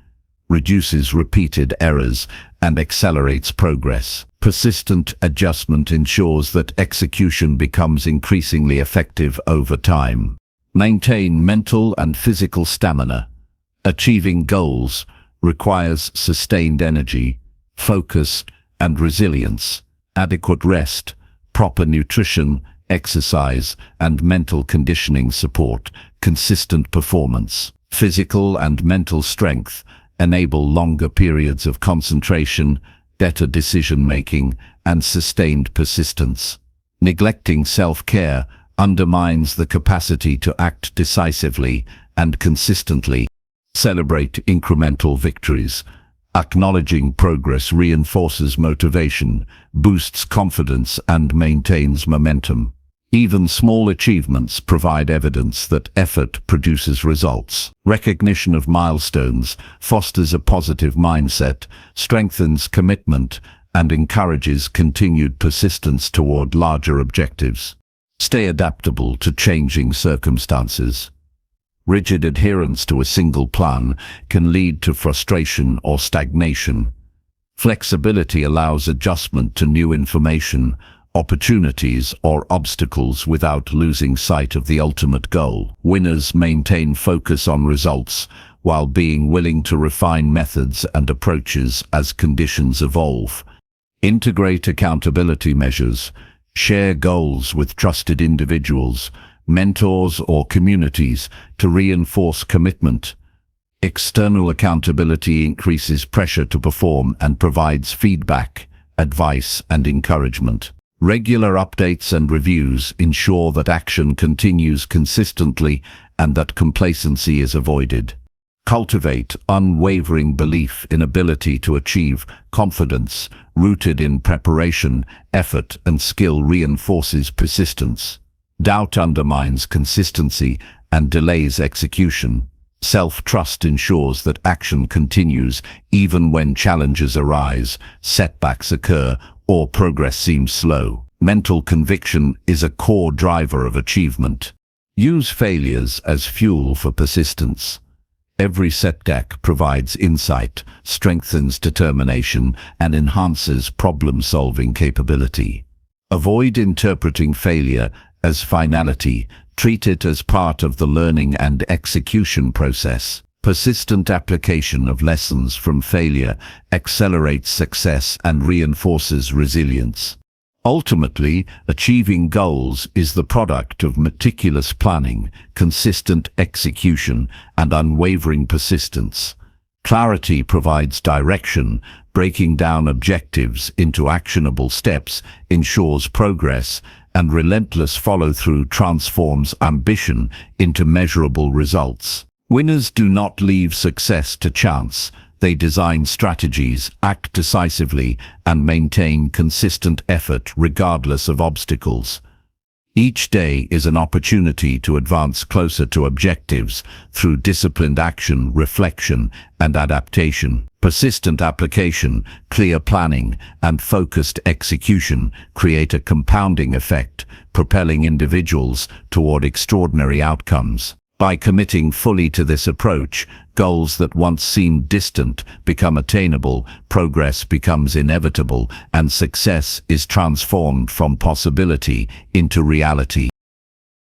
reduces repeated errors, and accelerates progress. Persistent adjustment ensures that execution becomes increasingly effective over time. Maintain mental and physical stamina. Achieving goals requires sustained energy, focus, and resilience. Adequate rest, proper nutrition, exercise, and mental conditioning support consistent performance. Physical and mental strength enable longer periods of concentration, better decision-making, and sustained persistence. Neglecting self-care undermines the capacity to act decisively and consistently. Celebrate incremental victories. Acknowledging progress reinforces motivation, boosts confidence, and maintains momentum. Even small achievements provide evidence that effort produces results. Recognition of milestones fosters a positive mindset, strengthens commitment, and encourages continued persistence toward larger objectives. Stay adaptable to changing circumstances. Rigid adherence to a single plan can lead to frustration or stagnation. Flexibility allows adjustment to new information, opportunities, or obstacles without losing sight of the ultimate goal. Winners maintain focus on results while being willing to refine methods and approaches as conditions evolve. Integrate accountability measures. Share goals with trusted individuals, mentors, or communities to reinforce commitment. External accountability increases pressure to perform and provides feedback, advice, and encouragement. Regular updates and reviews ensure that action continues consistently and that complacency is avoided. Cultivate unwavering belief in ability to achieve. Confidence rooted in preparation, effort, and skill reinforces persistence. Doubt undermines consistency and delays execution. Self-trust ensures that action continues even when challenges arise, setbacks occur, or progress seems slow. Mental conviction is a core driver of achievement. Use failures as fuel for persistence. Every setback provides insight, strengthens determination, and enhances problem-solving capability. Avoid interpreting failure as finality. Treat it as part of the learning and execution process. Persistent application of lessons from failure accelerates success and reinforces resilience. Ultimately, achieving goals is the product of meticulous planning, consistent execution, and unwavering persistence. Clarity provides direction. Breaking down objectives into actionable steps ensures progress, and relentless follow-through transforms ambition into measurable results. Winners do not leave success to chance. They design strategies, act decisively, and maintain consistent effort regardless of obstacles. Each day is an opportunity to advance closer to objectives through disciplined action, reflection, and adaptation. Persistent application, clear planning, and focused execution create a compounding effect, propelling individuals toward extraordinary outcomes. By committing fully to this approach, goals that once seemed distant become attainable, progress becomes inevitable, and success is transformed from possibility into reality.